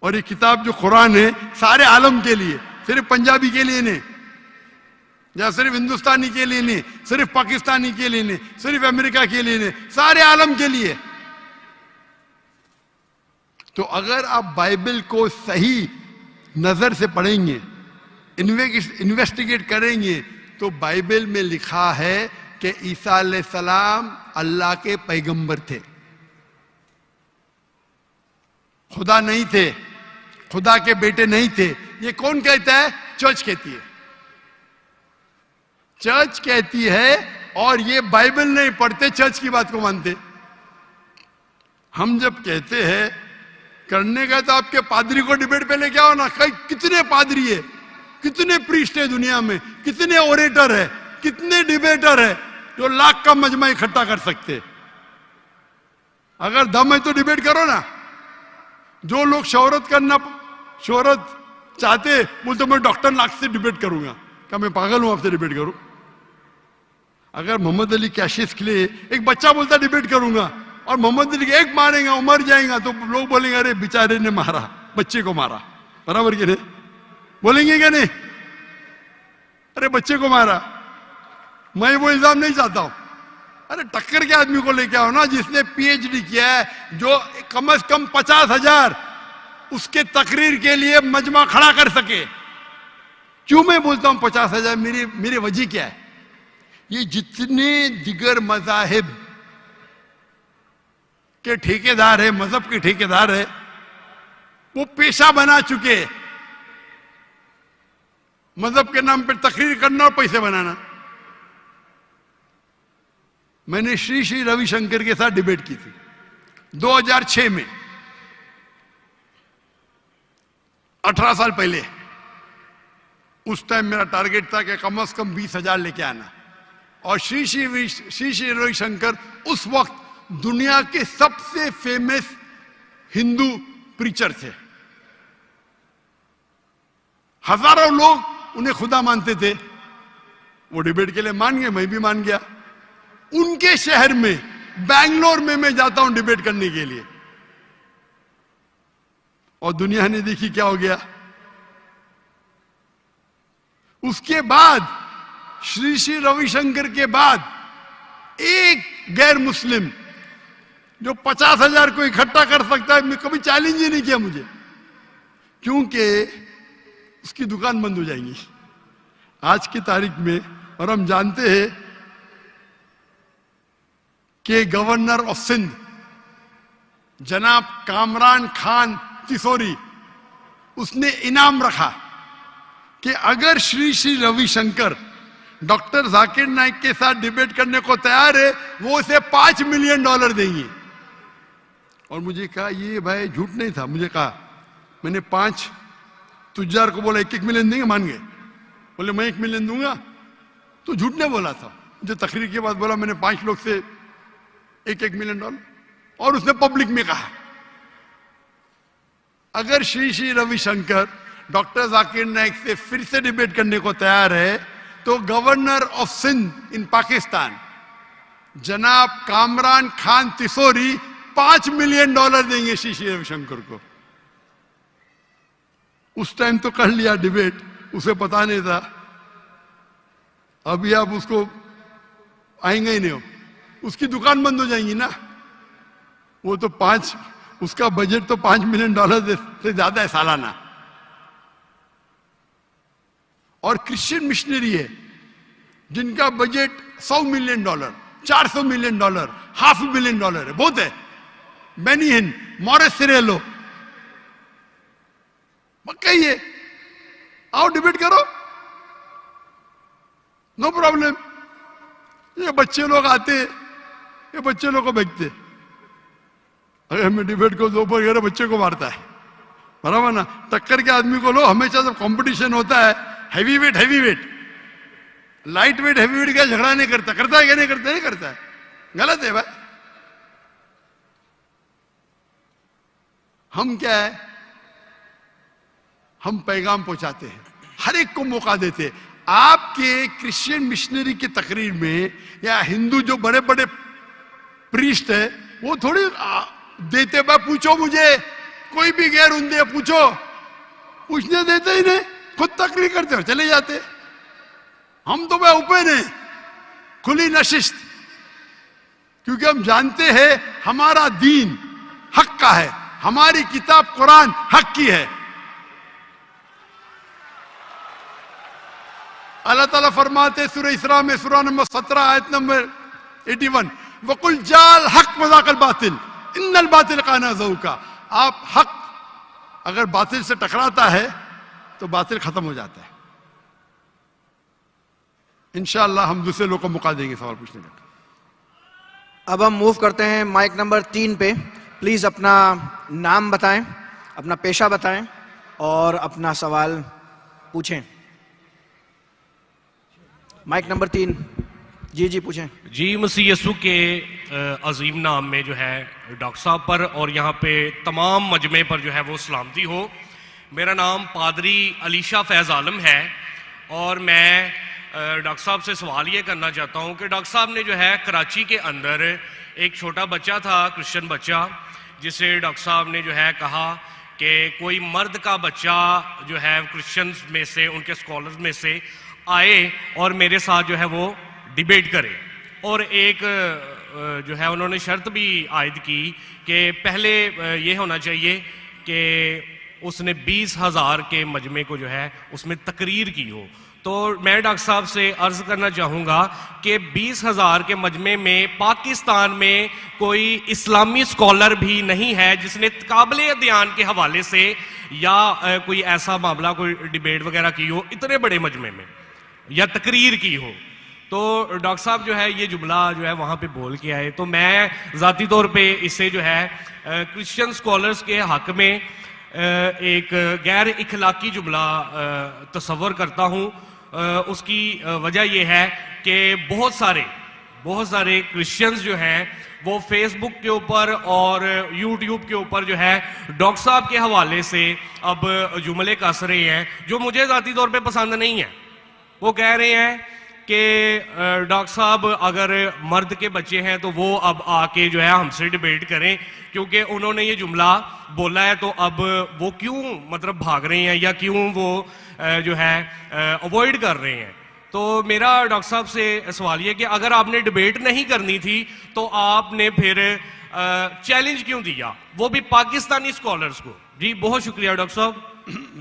और ये किताब जो कुरान है सारे आलम के लिए, सिर्फ पंजाबी के लिए नहीं, या सिर्फ हिंदुस्तानी के लिए नहीं, सिर्फ पाकिस्तानी के लिए नहीं, सिर्फ अमेरिका के लिए नहीं, सारे आलम के लिए। तो अगर आप बाइबल को सही नजर से पढ़ेंगे, इन्वेस्टिगेट करेंगे, तो बाइबल में लिखा है कि ईसा अलैहिस्सलाम अल्लाह के पैगंबर थे, खुदा नहीं थे, खुदा के बेटे नहीं थे। ये कौन कहता है? चर्च कहती है। चर्च कहती है, और ये बाइबल नहीं पढ़ते, चर्च की बात को मानते। हम जब कहते हैं करने का, तो आपके पादरी को डिबेट पे लेके आओ ना। कितने पादरी है, कितने प्रीस्ट है दुनिया में, कितने ओरेटर है, कितने डिबेटर है जो लाख का मजमा इकट्ठा कर सकते। अगर दम है तो डिबेट करो ना। जो लोग शोहरत चाहते, बोलते मैं डॉक्टर लाख से डिबेट करूंगा। क्या मैं पागल हूं आपसे डिबेट करूं? अगर मोहम्मद अली कैशिस के लिए एक बच्चा बोलता डिबेट करूंगा, और मोहम्मद अली एक मारेगा, मर जाएगा, तो लोग बोलेंगे अरे बेचारे ने मारा, बच्चे को मारा। बराबर के नहीं बोलेंगे क्या? नहीं, अरे बच्चे को मारा। मैं वो इल्जाम नहीं चाहता हूं। अरे टक्कर के आदमी को लेके आओ ना, जिसने पीएचडी किया है, जो कम से कम 50,000 उसके तकरीर के लिए मजमा खड़ा कर सके। क्यों मैं बोलता हूं 50,000? मेरी वजह क्या है? ये जितने दिगर मजाहिब के ठेकेदार है, मजहब के ठेकेदार है, वो पेशा बना चुके मजहब के नाम पे तकरीर करना और पैसे बनाना। मैंने श्री श्री रविशंकर के साथ डिबेट की थी 2006 में, 18 साल पहले। उस टाइम मेरा टारगेट था कि कम से कम 20,000 लेके आना। और श्री श्री रविशंकर उस वक्त दुनिया के सबसे फेमस हिंदू प्रीचर थे। हजारों लोग उन्हें खुदा मानते थे। वो डिबेट के लिए मान गए, मैं भी मान गया। उनके शहर में, बैंगलोर में मैं जाता हूं डिबेट करने के लिए, और दुनिया ने देखी क्या हो गया। उसके बाद श्री श्री रविशंकर के बाद एक गैर मुस्लिम जो 50,000 को इकट्ठा कर सकता है, मैं कभी चैलेंज ही नहीं किया मुझे, क्योंकि उसकी दुकान बंद हो जाएगी आज की तारीख में। और हम जानते हैं कि गवर्नर ऑफ सिंध जनाब कामरान खान तिसोरी, उसने इनाम रखा कि अगर श्री श्री रविशंकर डॉक्टर जाकिर नाइक के साथ डिबेट करने को तैयार है, वो उसे $5 मिलियन देंगे। और मुझे कहा ये भाई झूठ नहीं था। मुझे कहा, मैंने 5 तुजार को बोला 1-1 मिलियन देंगे, मान गए। बोले मैं 1 मिलियन दूंगा, तो झूठ नहीं बोला था। मुझे तकरीर के बाद बोला मैंने 5 लोग से 1-1 मिलियन डॉलर। और उसने पब्लिक में कहा अगर श्री श्री रविशंकर डॉक्टर जाकिर नाइक से फिर से डिबेट करने को तैयार है, तो गवर्नर ऑफ सिंध इन पाकिस्तान जनाब कामरान खान तिसोरी $5 मिलियन देंगे श्री श्री रविशंकर को। उस टाइम तो कर लिया डिबेट, उसे पता नहीं था। अभी आप उसको आएंगे ही नहीं हो, उसकी दुकान बंद हो जाएंगी ना। वो तो उसका बजट तो $5 मिलियन से ज्यादा है सालाना। और क्रिश्चियन मिशनरी है जिनका बजट $100 मिलियन, $400 मिलियन, $500 मिलियन है, बहुत है। बेनी हिन, मॉरिस सिरेलो, कहिए आओ डिबेट करो, नो प्रॉब्लम। ये बच्चे लोग आते, ये बच्चे लोग को बेचते। अगर मैं डिबेट को दोपहर 11 बच्चे को मारता है, बराबर ना। टक्कर के आदमी को लो, हमेशा जब कंपटीशन होता है heavy weight, light weight heavy weight का झगड़ा नहीं करता। करता है क्या? नहीं करता, नहीं करता है, गलत है भाई। हम क्या है, हम पैगाम पहुंचाते हैं, हर एक को मौका देते हैं। आपके क्रिश्चियन मिशनरी की तकरीर में या हिंदू जो बड़े बड़े प्रीस्ट है वो थोड़ी देते। भाई पूछो मुझे, कोई भी गैर उन्दे पूछो, पूछने देते ही नहीं, खुद तकरीर करते हो चले जाते। हम तो भाई ओपन है, खुली नशिस्त, क्योंकि हम जानते हैं हमारा दीन हक का है, हमारी किताब कुरान हक की है। अल्लाह ताला फरमाते सूरह इसरा में, सूरह नंबर 17 आयत नंबर 81, वकुल जाल हक वज़ाकल बातिल इन्नल बातिल काना ज़हूका। आप हक अगर बातिल से टकराता है तो बातिल खत्म हो जाता है। इंशाअल्लाह हम दूसरे लोग को मौका देंगे सवाल पूछने का। अब हम मूव करते हैं माइक नंबर 3 पे। प्लीज अपना नाम बताएं, अपना पेशा बताएं और अपना सवाल पूछें। माइक नंबर 3, जी जी पूछें। जी, मसीह यसू के अजीम नाम में जो है डॉक्टर साहब पर और यहाँ पे तमाम मजमे पर जो है वो सलामती हो। मेरा नाम पादरी अलीशा फैज़ आलम है और मैं डॉक्टर साहब से सवाल ये करना चाहता हूँ कि डॉक्टर साहब ने जो है कराची के अंदर एक छोटा बच्चा था, क्रिश्चियन बच्चा, जिसे डॉक्टर साहब ने जो है कहा कि कोई मर्द का बच्चा जो है क्रिश्चियंस में से, उनके स्कॉलर्स में से आए और मेरे साथ जो है वो डिबेट करे। और एक जो है उन्होंने शर्त भी आयद की कि पहले ये होना चाहिए कि उसने 20,000 के मजमे को जो है उसमें तकरीर की हो। तो मैं डॉक्टर साहब से अर्ज करना चाहूँगा कि 20,000 के मजमे में पाकिस्तान में कोई इस्लामी स्कॉलर भी नहीं है जिसने काबिल अध्ययन के हवाले से या कोई ऐसा मामला, कोई डिबेट वगैरह की हो इतने बड़े मजमे में या तकरीर की हो। तो डॉक्टर साहब जो है ये जुमला जो है वहाँ पे बोल के आए, तो मैं ज़ाती तौर पे इससे जो है क्रिश्चियन स्कॉलर्स के हक में एक गैर इखलाकी जुमला तस्वर करता हूँ। उसकी वजह यह है कि बहुत सारे क्रिश्चियंस जो हैं वो फेसबुक के ऊपर और यूट्यूब के ऊपर जो है डॉक्टर साहब के हवाले से अब जुमले कस रहे हैं जो मुझे ज़ाती तौर पे पसंद नहीं है। वो कह रहे हैं कि डॉक्टर साहब अगर मर्द के बच्चे हैं तो वो अब आके जो है हमसे डिबेट करें, क्योंकि उन्होंने ये जुमला बोला है, तो अब वो क्यों मतलब भाग रहे हैं या क्यों वो जो है अवॉइड कर रहे हैं। तो मेरा डॉक्टर साहब से सवाल ये कि अगर आपने डिबेट नहीं करनी थी तो आपने फिर चैलेंज क्यों दिया, वो भी पाकिस्तानी स्कॉलर्स को। जी बहुत शुक्रिया डॉक्टर साहब।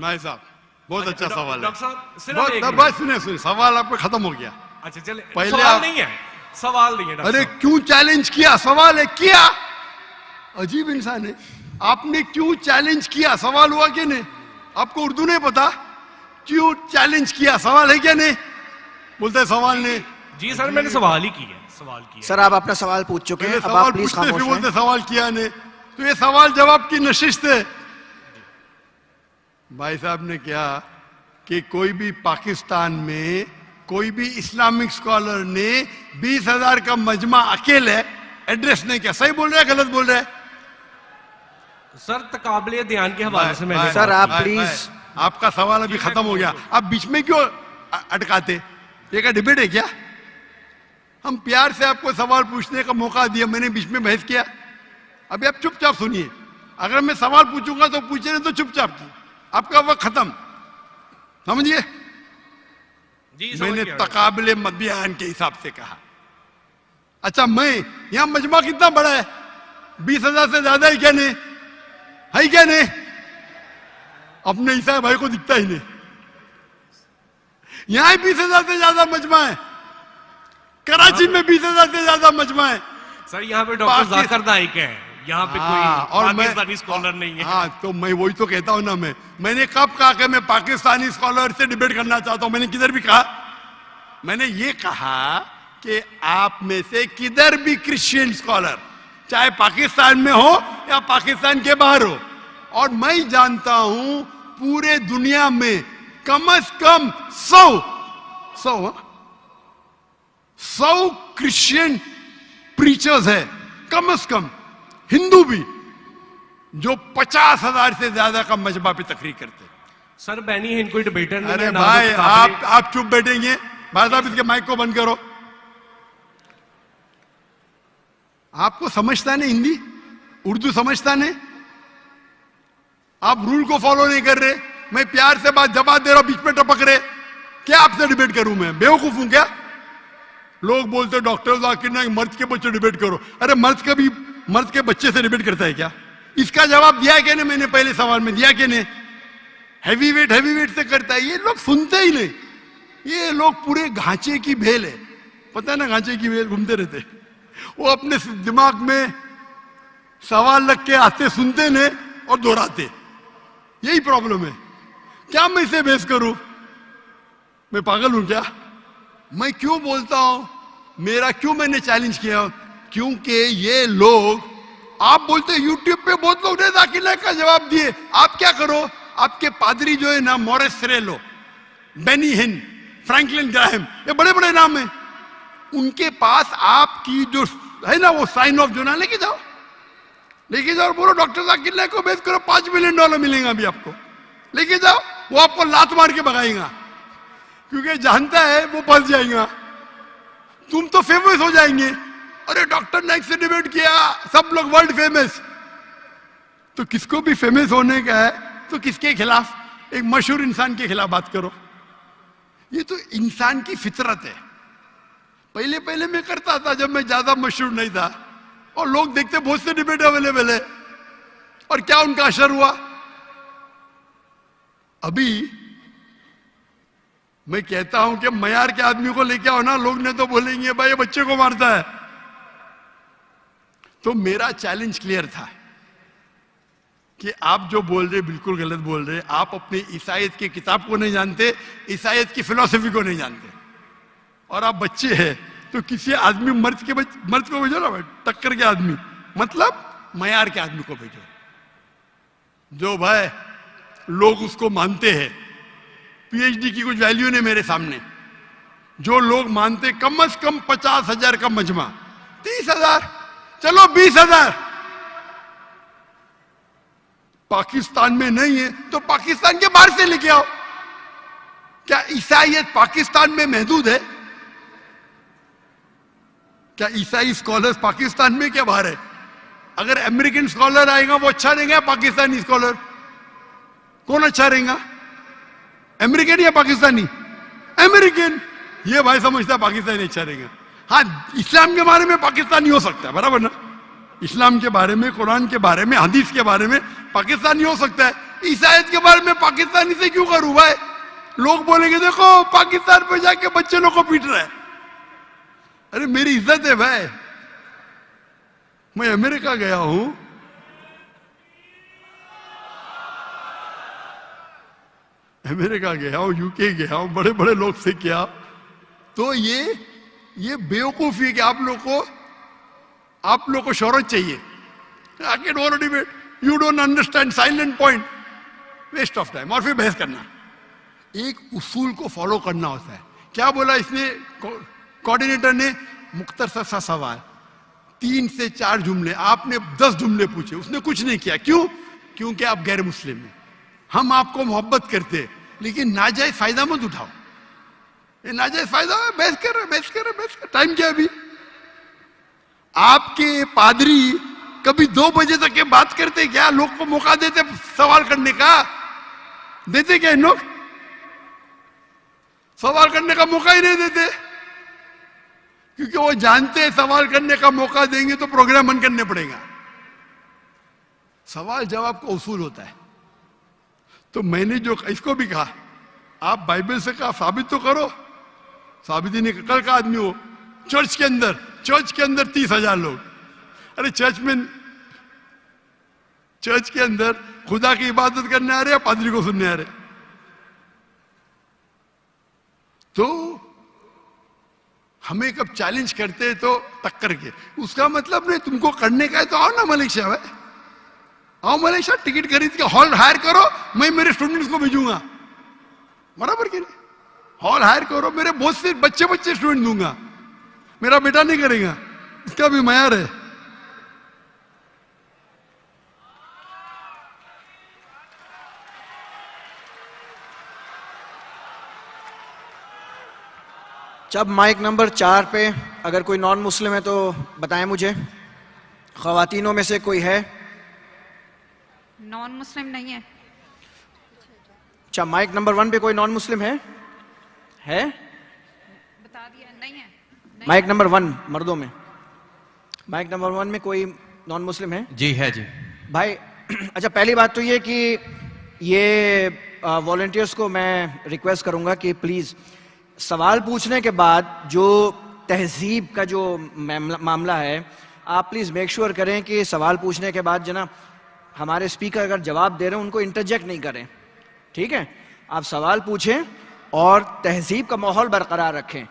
भाई साहब बहुत अच्छा सवाल है। डॉक्टर साहब सुने सवाल आपका खत्म हो गया। अच्छा चले, पहले सवाल नहीं है, सवाल नहीं है। अरे क्यों चैलेंज किया, सवाल है किया। अजीब इंसान है, आपने क्यों चैलेंज किया, सवाल हुआ कि नहीं? आपको उर्दू नहीं पता? क्यों चैलेंज किया, सवाल है क्या नहीं? बोलते सवाल नहीं। जी सर मैंने सवाल ही किया, सवाल किया। सर आप अपना सवाल पूछ चुके हैं, अब आप प्लीज खामोश रहें। बोलते सवाल किया नहीं, तो ये सवाल जवाब की नशिस्त है। भाई साहब ने क्या कि कोई भी पाकिस्तान में कोई भी इस्लामिक स्कॉलर ने 20,000 का मजमा अकेले एड्रेस नहीं किया। सही बोल रहे हैं गलत बोल रहे हैं? सर तकाबले ध्यान के हवाले से मैंने। सर आप प्लीज, आपका सवाल अभी खत्म हो गया, आप बीच में क्यों अटकाते? ये क्या डिबेट है क्या? हम प्यार से आपको सवाल पूछने का मौका दिया, मैंने बीच में बहस किया? अभी आप चुपचाप सुनिए। अगर मैं सवाल पूछूंगा तो पूछे नहीं तो चुपचाप की, आपका वक्त खत्म, समझिए। मैंने तकाबले मध्यान के हिसाब से कहा। अच्छा मैं यहां मजमा कितना बड़ा है? 20,000 से ज्यादा है क्या नहीं? है क्या नहीं? अपने ईसा भाई को दिखता ही नहीं। यहां 20,000 से ज्यादा मजमा है, कराची में 20,000 से ज्यादा मजमा है। सर यहाँ पे डॉक्टर जाकिर नाइक है, यहाँ पे कोई पाकिस्तानी स्कॉलर नहीं है। हाँ तो मैं वही तो कहता हूं ना। मैंने कब कहा कि मैं पाकिस्तानी स्कॉलर से डिबेट करना चाहता हूं? मैंने किधर भी कहा? मैंने ये कहा कि आप में से किधर भी क्रिश्चियन स्कॉलर, चाहे पाकिस्तान में हो या पाकिस्तान के बाहर हो, और मैं जानता हूं पूरे दुनिया में कम से कम 100 क्रिश्चियन प्रीचर्स है, कम से कम हिंदू भी, जो 50,000 से ज्यादा का मजमा पे तकरीर करते हैं। सर बैनी हिंद कोई डिबेटर नहीं। अरे भाई आप चुप बैठेंगे? भाई साहब इसके माइक को बंद करो। आपको समझता नहीं हिंदी, उर्दू समझता नहीं, आप रूल को फॉलो नहीं कर रहे, मैं प्यार से बात जवाब दे रहा हूं, बीच में टपक रहे, क्या आपसे डिबेट करूं? मैं बेवकूफ हूं क्या? लोग बोलते डॉक्टर जाकिर नाइक मर्द के बच्चे डिबेट करो। अरे मर्द के बच्चे से डिबेट करता है क्या? इसका जवाब दिया क्या नहीं? मैंने पहले सवाल में दिया क्या नहीं? हैवी वेट से करता है। ये लोग सुनते ही नहीं, ये लोग पूरे घांचे की भेल है, पता है ना, घांचे की भेल घूमते रहते, वो अपने दिमाग में सवाल रख के आते, सुनते नहीं और दोहराते, यही प्रॉब्लम है। क्या मैं इसे बहस करूं? मैं पागल हूं क्या? मैं क्यों बोलता हूं? मैंने चैलेंज किया? क्योंकि ये लोग, आप बोलते यूट्यूब पे बहुत लोग ने जाकिर नाइक का जवाब दिए, आप क्या करो? आपके पादरी जो है ना, मोरेस सिरेलो, बेनी हिन, फ्रैंकलिन ग्राहम, ये बड़े बड़े नाम हैं, उनके पास आपकी जो है ना वो साइन ऑफ जोना लेके जाओ और बोलो डॉक्टर जाकिर नाइक को बेस करो, $5 मिलियन मिलेगा अभी आपको, लेके जाओ। वो आपको लात मार के भगाएगा, क्योंकि जानता है वो फंस जाएगा, तुम तो फेमस हो जाएंगे। अरे डॉक्टर नाइक से डिबेट किया, सब लोग वर्ल्ड फेमस। तो किसको भी फेमस होने का है तो किसके खिलाफ? एक मशहूर इंसान के खिलाफ बात करो। ये तो इंसान की फितरत है। पहले मैं करता था जब मैं ज्यादा मशहूर नहीं था, और लोग देखते बहुत से डिबेट अवेलेबल है, और क्या उनका असर हुआ? अभी मैं कहता हूं कि मयार के आदमी को लेके आओ ना, लोग ने तो बोलेंगे भाई ये बच्चे को मारता है। तो मेरा चैलेंज क्लियर था कि आप जो बोल रहे बिल्कुल गलत बोल रहे। आप अपनी ईसाईयत की किताब को नहीं जानते, ईसाईयत की फिलॉसफी को नहीं जानते, और आप बच्चे हैं। तो किसी आदमी मर्द को भेजो ना, टक्कर के आदमी, मतलब मयार के आदमी को भेजो, जो भाई लोग उसको मानते हैं। पीएचडी की कुछ वैल्यू नहीं मेरे सामने। जो लोग मानते कम से कम 50,000 का मजमा, 30,000, चलो 20,000। पाकिस्तान में नहीं है तो पाकिस्तान के बाहर से लेके आओ। क्या ईसाईयत पाकिस्तान में महदूद है? क्या ईसाई स्कॉलर्स पाकिस्तान में क्या बाहर है? अगर अमेरिकन स्कॉलर आएगा वो अच्छा रहेगा, पाकिस्तानी स्कॉलर कौन अच्छा रहेगा? अमेरिकन या पाकिस्तानी? अमेरिकन। ये भाई समझता है पाकिस्तानी अच्छा रहेगा। हाँ, इस्लाम के बारे में पाकिस्तानी हो सकता है, बराबर ना? इस्लाम के बारे में, कुरान के बारे में, हदीस के बारे में पाकिस्तानी हो सकता है। ईसाईयत के बारे में पाकिस्तानी से क्यों करूं भाई? लोग बोलेंगे देखो पाकिस्तान पे जाके बच्चे लोग को पीट रहा है। अरे मेरी इज्जत है भाई, मैं अमेरिका गया हूं, यूके गया हूं, बड़े बड़े लोग से किया। तो ये बेवकूफी है कि आप लोग को शोहरत चाहिए। I can want to debate, you don't understand, silent point, waste of time. और फिर बहस करना। एक उसूल को फॉलो करना होता है। क्या बोला इसने कोऑर्डिनेटर ने? मुख्तसर सा सवाल, 3 से 4 जुमले, आपने 10 जुमले पूछे, उसने कुछ नहीं किया। क्यों? क्योंकि आप गैर मुस्लिम हैं। हम आपको मोहब्बत करते, लेकिन नाजायज फायदा मत उठाओ। ये नाजायज फायदा है, बहस कर। टाइम क्या अभी? आपके पादरी कभी 2 बजे तक के बात करते क्या? लोग को मौका देते सवाल करने का? देते क्या इन लोग? सवाल करने का मौका ही नहीं देते, क्योंकि वो जानते हैं सवाल करने का मौका देंगे तो प्रोग्राम बंद करने पड़ेगा। सवाल जवाब का उसूल होता है। तो मैंने जो इसको भी कहा, आप बाइबल से कहा साबित तो करो। साबित ही नहीं, कल का आदमी हो चर्च के अंदर 30,000 लोग। अरे चर्च के अंदर खुदा की इबादत करने आ रहे हैं, पादरी को सुनने आ रहे? तो हमें कब चैलेंज करते हैं तो टक्कर के, उसका मतलब नहीं तुमको करने का है तो आओ ना मलेशिया में, आओ मलेशिया, टिकट खरीद के हॉल हायर करो, मैं मेरे स्टूडेंट्स को भेजूंगा, बराबर कि नहीं? हॉल हायर करो, मेरे बहुत से बच्चे स्टूडेंट दूंगा, मेरा बेटा नहीं करेगा, इसका भी मयार है। जब माइक नंबर 4 पे अगर कोई नॉन मुस्लिम है तो बताएं मुझे। ख्वातीनों में से कोई है? नॉन मुस्लिम नहीं है। अच्छा, माइक नंबर 1 पे कोई नॉन मुस्लिम है? बता दिया नहीं है। माइक नंबर 1 मर्दों में, माइक नंबर 1 में कोई नॉन मुस्लिम है? जी है जी भाई अच्छा, पहली बात तो ये कि ये वॉलंटियर्स को मैं रिक्वेस्ट करूंगा कि प्लीज सवाल पूछने के बाद जो तहजीब का जो मामला है, आप प्लीज मेक श्योर करें कि सवाल पूछने के बाद जना हमारे स्पीकर अगर जवाब दे रहे हैं उनको इंटरजेक्ट नहीं करें, ठीक है? आप सवाल पूछें और तहजीब का माहौल बरकरार रखें।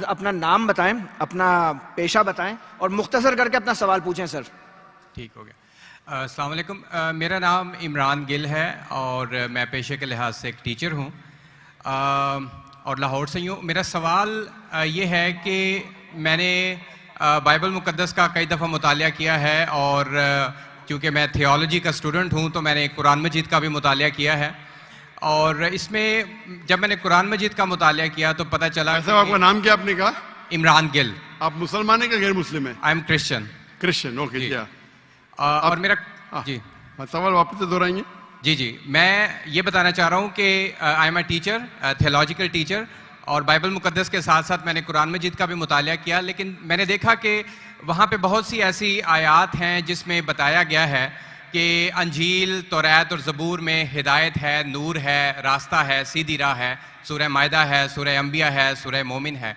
अपना नाम बताएं, अपना पेशा बताएं और मुख्तसर करके अपना सवाल पूछें सर। ठीक हो गया। अस्सलाम वालेकुम, मेरा नाम इमरान गिल है और मैं पेशे के लिहाज से एक टीचर हूँ और लाहौर से ही हूँ। मेरा सवाल ये है कि मैंने बाइबल मुक़द्दस का कई दफ़ा मुतालिया किया है और क्योंकि मैं थियोलॉजी का स्टूडेंट हूँ तो मैंने कुरान मजीद का भी मुतालिया किया है और इसमें जब मैंने कुरान मजीद का मुतालिया किया तो पता चला। आपका नाम क्या आपने कहा? इमरान गिल। आप मुसलमान हैं कि गैर मुस्लिम है? I am Christian. Christian, okay. क्या और मेरा जी सवाल वापस से दोहराएंगे? जी मैं ये बताना चाह रहा हूँ कि I am a teacher, theological teacher, और बाइबल मुक़द्दस के साथ साथ मैंने कुरान मजीद का भी मुतालिया किया, लेकिन मैंने देखा कि वहाँ पे बहुत सी ऐसी आयात हैं जिसमें बताया गया है कि अंजील, तौरात और ज़बूर में हिदायत है, नूर है, रास्ता है, सीधी राह है, सूरह मायदा है, सूरह अंबिया है, सूरह मोमिन है।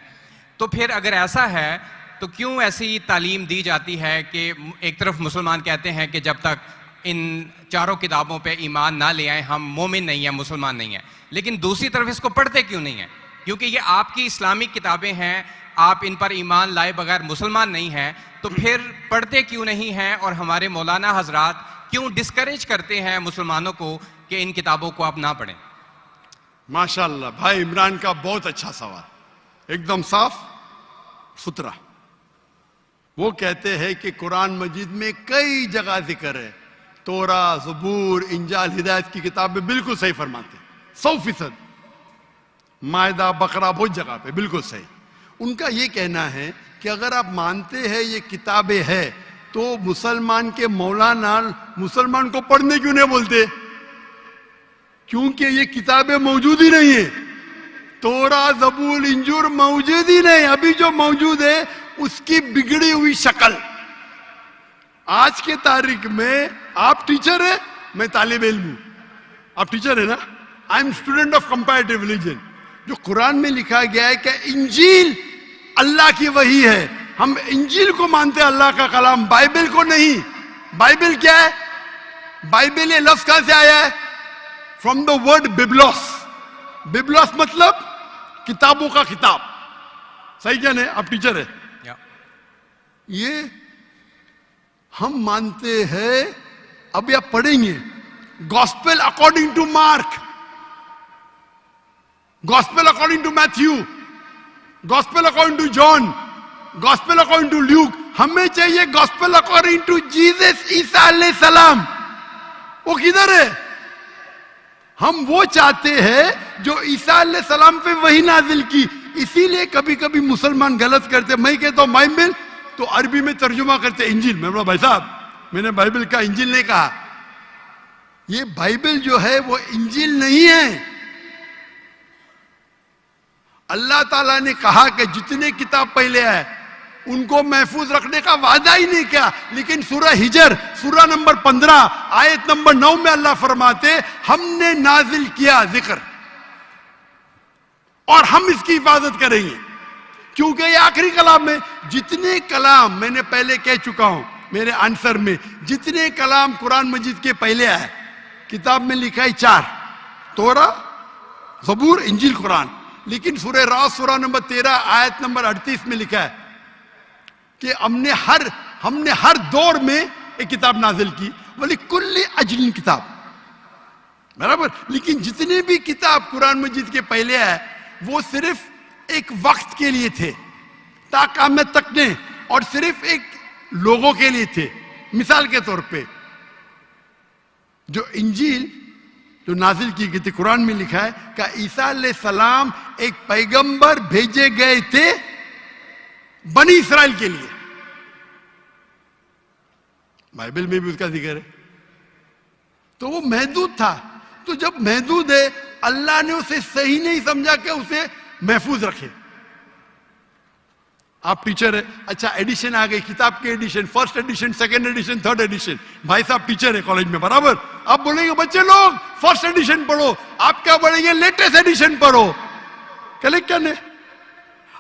तो फिर अगर ऐसा है तो क्यों ऐसी तालीम दी जाती है कि एक तरफ मुसलमान कहते हैं कि जब तक इन चारों किताबों पे ईमान ना ले आए हम मोमिन नहीं हैं, मुसलमान नहीं हैं, लेकिन दूसरी तरफ इसको पढ़ते क्यों नहीं हैं? क्योंकि ये आपकी इस्लामिक किताबें हैं, आप इन पर ईमान लाए बगैर मुसलमान नहीं हैं, तो फिर पढ़ते क्यों नहीं हैं? और हमारे मौलाना हजरात क्यों डिस्करेज करते हैं मुसलमानों को कि इन किताबों को आप ना पढ़ें? माशाल्लाह, भाई इमरान का बहुत अच्छा सवाल, एकदम साफ सुथरा। वो कहते हैं कि कुरान मजीद में कई जगह जिक्र है, तोरा, ज़बूर, इंजाल, हिदायत की किताबें बिल्कुल सही फरमाते, 100%। मायदा, बकरा, बहुत जगह पे बिल्कुल सही। उनका ये कहना है कि अगर आप मानते हैं ये किताबें हैं तो मुसलमान के मौलाना मुसलमान को पढ़ने क्यों नहीं बोलते? क्योंकि ये किताबें मौजूद ही नहीं है। तोरा, ज़बूर, इंजूर मौजूद ही नहीं। अभी जो मौजूद है उसकी बिगड़ी हुई शक्ल। आज के तारीख में आप टीचर है, मैं तालिब इल्म हूं। आप टीचर है ना? I am student of comparative religion. जो कुरान में लिखा गया है कि इंजील अल्लाह की वही है, हम इंजील को मानते हैं, अल्लाह का कलाम, बाइबल को नहीं। बाइबल क्या है? बाइबल ये लफ्ज कहां से आया है? From the word Byblos. Byblos मतलब किताबों का किताब। सही क्या नहीं? आप टीचर है। ये हम मानते हैं। अभी आप पढ़ेंगे gospel according to Mark, gospel according to Matthew, gospel according to John, gospel according to Luke. हमें चाहिए gospel according to Jesus Isa अलैहि सलाम। वो किधर है? हम वो चाहते हैं जो ईसा अलैहि सलाम पे वही नाजिल की। इसीलिए कभी कभी मुसलमान गलत करते। मैं कहता हूं बाइबल, तो अरबी में तर्जुमा करते इंजील। मैं बोला भाई साहब, मैंने बाइबल का इंजील नहीं कहा। ये बाइबल जो है वो इंजील नहीं है। अल्लाह ताला ने कहा कि जितने किताब पहले आए उनको महफूज रखने का वादा ही नहीं किया, लेकिन सूरह हिजर सूरह नंबर 15 आयत नंबर 9 में अल्लाह फरमाते हमने नाजिल किया जिक्र और हम इसकी हिफाजत करेंगे, क्योंकि ये आखिरी कलाम में। जितने कलाम मैंने पहले कह चुका हूं मेरे आंसर में, जितने कलाम कुरान मजीद के पहले आए किताब में लिखा है 4, तोरा, ज़बूर, इंजील, कुरान। लेकिन सूरह रात सूरह नंबर 13 आयत नंबर 38 में लिखा है कि हमने हर दौर में एक किताब नाजिल की, बोली कुल्ली अजलिन किताब, बराबर। लेकिन जितने भी किताब कुरान मजीद के पहले आए वो सिर्फ एक वक्त के लिए थे, ताक़यामत तक ने, और सिर्फ एक लोगों के लिए थे। मिसाल के तौर पे जो इंजील जो नाजिल की गई थी, कुरान में लिखा है कि ईसा अलैहि सलाम एक पैगंबर भेजे गए थे बनी इस्राइल के लिए। बाइबल में भी उसका जिक्र है। तो वो महदूद था, तो जब महदूद है अल्लाह ने उसे सही नहीं समझा कि उसे महफूज रखे। आप टीचर है, अच्छा एडिशन आ गई, किताब के edition, first edition, second edition, third edition, भाई साहब टीचर है कॉलेज में, बराबर। आप बोलेंगे बच्चे लोग फर्स्ट एडिशन पढ़ो, आप क्या बोलेंगे लेटेस्ट एडिशन पढ़ो, कलेक्टर ने।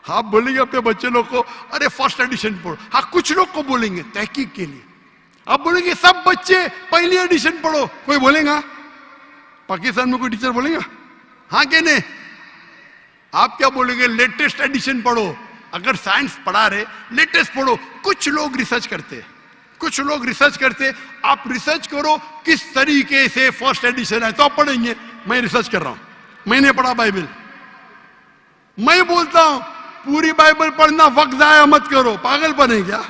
आप बोलेंगे अपने बच्चे लोग को अरे फर्स्ट एडिशन पढ़ो। हाँ, कुछ लोग को बोलेंगे तहकीक के लिए। आप बोलेंगे सब बच्चे पहली एडिशन पढ़ो, कोई बोलेगा? पाकिस्तान में कोई टीचर बोलेगा हाँ के नहीं? आप क्या बोलेंगे लेटेस्ट एडिशन पढ़ो। अगर साइंस पढ़ा रहे लेटेस्ट पढ़ो। कुछ लोग रिसर्च करते, कुछ लोग रिसर्च करते, आप रिसर्च करो किस तरीके से फर्स्ट एडिशन है तो आप पढ़ेंगे। मैं रिसर्च कर रहा हूं, मैंने पढ़ा बाइबल, मैं बोलता हूं पूरी बाइबल पढ़ना वक्त जाया मत करो, पागलपन है क्या?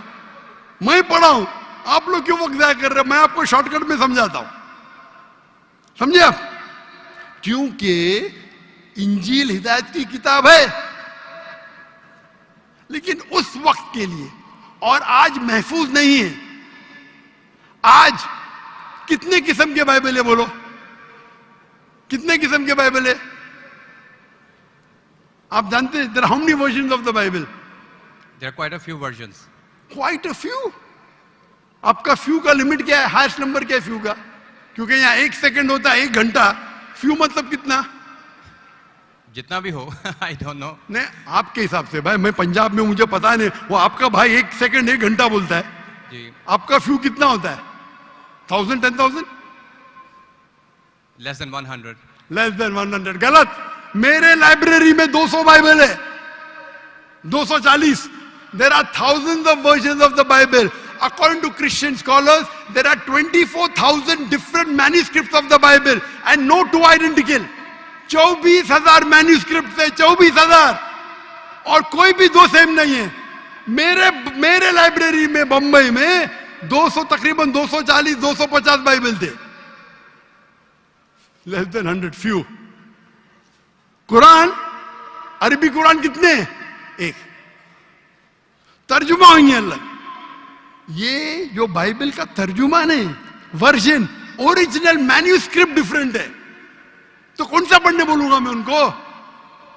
मैं पढ़ा हूं, आप लोग क्यों वक्त जाया कर रहे हैं? मैं आपको शॉर्टकट में समझाता हूं, समझे आप? क्योंकि इंजील हिदायत की किताब है, लेकिन उस वक्त के लिए, और आज महफूज नहीं है। आज कितने किस्म के बाइबल है बोलो? कितने किस्म के बाइबल है? आप जानते हैं there are how many versions of the Bible? There are quite a few versions. Quite a few. आपका फ्यू का लिमिट क्या है? हाईएस्ट नंबर क्या है फ्यू का? क्योंकि यहां 1 सेकंड होता है 1 घंटा, फ्यू मतलब कितना? जितना भी हो आई डोंट नो। नहीं, आपके हिसाब से भाई, मैं पंजाब में, मुझे पता नहीं, वो आपका भाई 1 सेकंड 1 घंटा बोलता है जी। आपका फ्यू कितना होता है? 1000, 10,000? Less than 100। Less than 100। गलत। मेरे लाइब्रेरी में 200 बाइबल है, 240। There are thousands of versions of the Bible. According to Christian scholars, there are 24,000 different manuscripts of the Bible and no two identical. 24,000 manuscript है, 24,000, और कोई भी दो सेम नहीं है। मेरे लाइब्रेरी में बंबई में 200, तकरीबन 240, 250 बाइबल थे। Less than 100, few. कुरान, अरबी कुरान कितने? 1। तर्जुमा हुई अलग। ये जो बाइबल का तर्जुमा नहीं, वर्जन, ओरिजिनल मैन्यूस्क्रिप्ट डिफरेंट है। तो कौन सा पढ़ने बोलूंगा मैं उनको?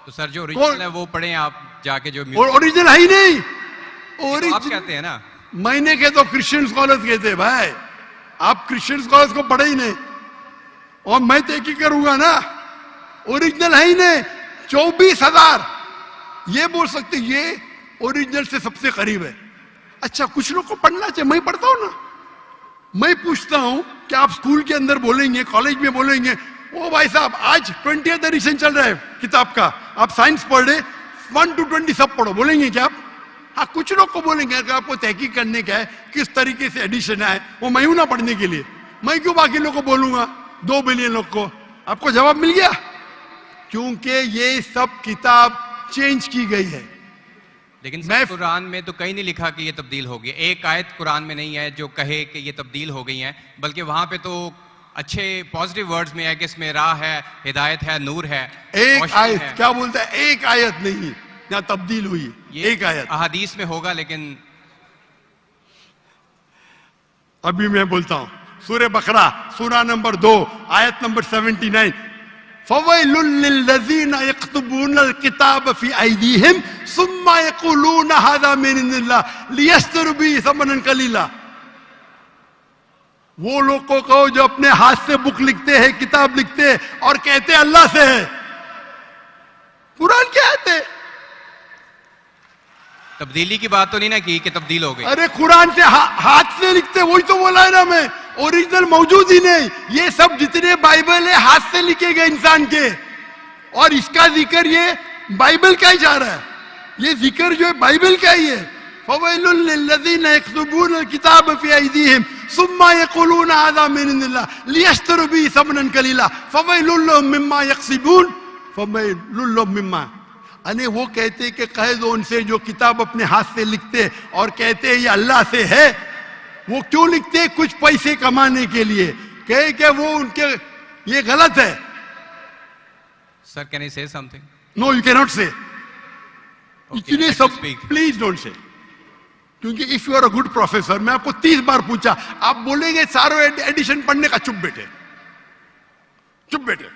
तो सर जो ओरिजिनल है वो पढ़ें आप जाके, जो ओरिजिनल है ही नहीं। आप कहते हैं ना, मैंने कहे तो क्रिश्चियन स्कॉलर्स कहते हैं भाई, आप क्रिश्चियन स्कॉलर्स को पढ़े ही नहीं, और मैं तो एक ही करूंगा ना। ओरिजिनल है ही नहीं। 24,000 ये बोल सकते ये ओरिजिनल से सबसे करीब है। अच्छा, कुछ लोग को पढ़ना चाहिए, मैं पढ़ता हूं ना। मैं पूछता हूं कि आप स्कूल के अंदर बोलेंगे, कॉलेज में बोलेंगे ओ भाई साहब आज 20th एडिशन चल रहा है किताब का, आप साइंस पढ़ रहे, 1 to 20 सब पढ़ो, बोलेंगे क्या आप? हाँ, कुछ लोग को बोलेंगे। अगर आपको तहकीक करने का है किस तरीके से एडिशन है, वो मैं हूं ना पढ़ने के लिए, मैं क्यों बाकी लोग को बोलूंगा? 2 बिलियन लोग को। आपको जवाब मिल गया? क्योंकि ये सब किताब चेंज की गई है। लेकिन सर कुरान में तो कहीं नहीं लिखा कि ये तब्दील हो गई। एक आयत कुरान में नहीं है जो कहे कि ये तब्दील हो गई है, बल्कि वहां पे तो अच्छे पॉजिटिव वर्ड्स में है कि इसमें राह है, हिदायत है, नूर है। एक आयत है। क्या बोलता है? एक आयत नहीं यहाँ तब्दील हुई, एक आयत। अहादीस में होगा, लेकिन अभी मैं बोलता हूं सूरह बकरा, सूरा नंबर 2, आयत नंबर 79। फवैलुल लिल्लज़ीना यक्तुबूनल किताब फी अयदीहिम सुम्मा यक़ूलूना हाज़ा मिन इंदिल्लाह लियश्तरू बिही समनन कलीला। वो लोग को कहो जो अपने हाथ से बुक लिखते हैं, किताब लिखते हैं, और कहते हैं अल्लाह से है। कुरान क्या है? तब्दीली की बात तो नहीं ना की कि तब्दील हो गई। अरे कुरान से हाथ से लिखते, वही तो बोला है ना मैं। ओरिजिनल मौजूद ही नहीं। ये सब जितने बाइबल है हाथ से लिखे गए इंसान के, और इसका जिक्र ये बाइबल का ही जा रहा है। ये जिक्र जो है बाइबल का ही है। फवैलुल लिल्लज़ीना यक्तुबूनल किताब फी अयदीहिम सुम्मा यक़ूलूना हाज़ा मिन इंदिल्लाह लियश्तरू बिही समनन कलीला फवैलुल लहुम मिम्मा यक्सिबून फवैलुल लहुम मिम्मा। अने वो कहते कि कह दो उनसे जो किताब अपने हाथ से लिखते और कहते हैं ये अल्लाह से है। वो क्यों लिखते हैं? कुछ पैसे कमाने के लिए। कहे कि वो उनके ये गलत है। Sir can I say something? No, you can not say. इतने सब speak. प्लीज डोंट से, क्योंकि if you are a good professor, मैं आपको 30 बार पूछा, आप बोलेंगे सारों एडिशन पढ़ने का, चुप बैठे, चुप बैठे।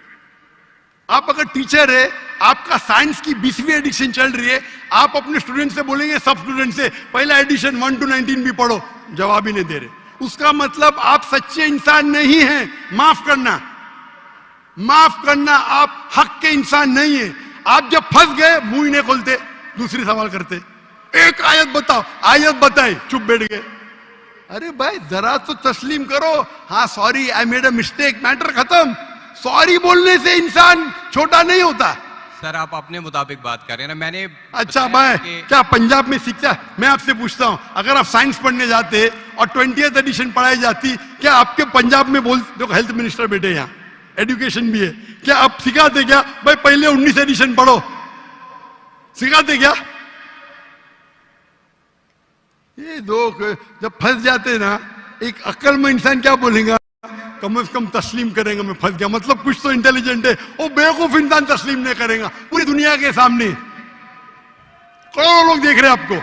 आप अगर टीचर है, आपका साइंस की 20वीं एडिशन चल रही है, आप अपने स्टूडेंट से बोलेंगे, सब स्टूडेंट से पहला एडिशन 1 to 19 भी पढ़ो, जवाब ही नहीं दे रहे। उसका मतलब आप सच्चे इंसान नहीं हैं। माफ करना, माफ करना, आप हक के इंसान नहीं है। आप जब फंस गए मुंह ही नहीं खोलते, दूसरी सवाल करते, एक आयत बताओ, आयत बताए, चुप बैठ गए। अरे भाई जरा तो तस्लीम करो, हाँ sorry I made a mistake, matter खत्म। सॉरी बोलने से इंसान छोटा नहीं होता। सर आप अपने मुताबिक बात कर रहे हैं ना, मैंने अच्छा भाई क्या पंजाब में शिक्षा, मैं आपसे पूछता हूं, अगर आप साइंस पढ़ने जाते और 20th एडिशन पढ़ाई जाती, क्या आपके पंजाब में बोल, जो हेल्थ मिनिस्टर बैठे यहाँ, एजुकेशन भी है, क्या आप सिखाते क्या भाई पहले 19 एडिशन पढ़ो, सिखाते क्या? ये लोग जब फंस जाते ना, एक अक्लमंद इंसान क्या बोलेगा, कम से कम तस्लीम करेंगे मैं फंस गया, मतलब कुछ तो इंटेलिजेंट है। वो बेवकूफ इंसान तस्लीम नहीं करेगा पूरी दुनिया के सामने, करोड़ों लोग देख रहे हैं आपको।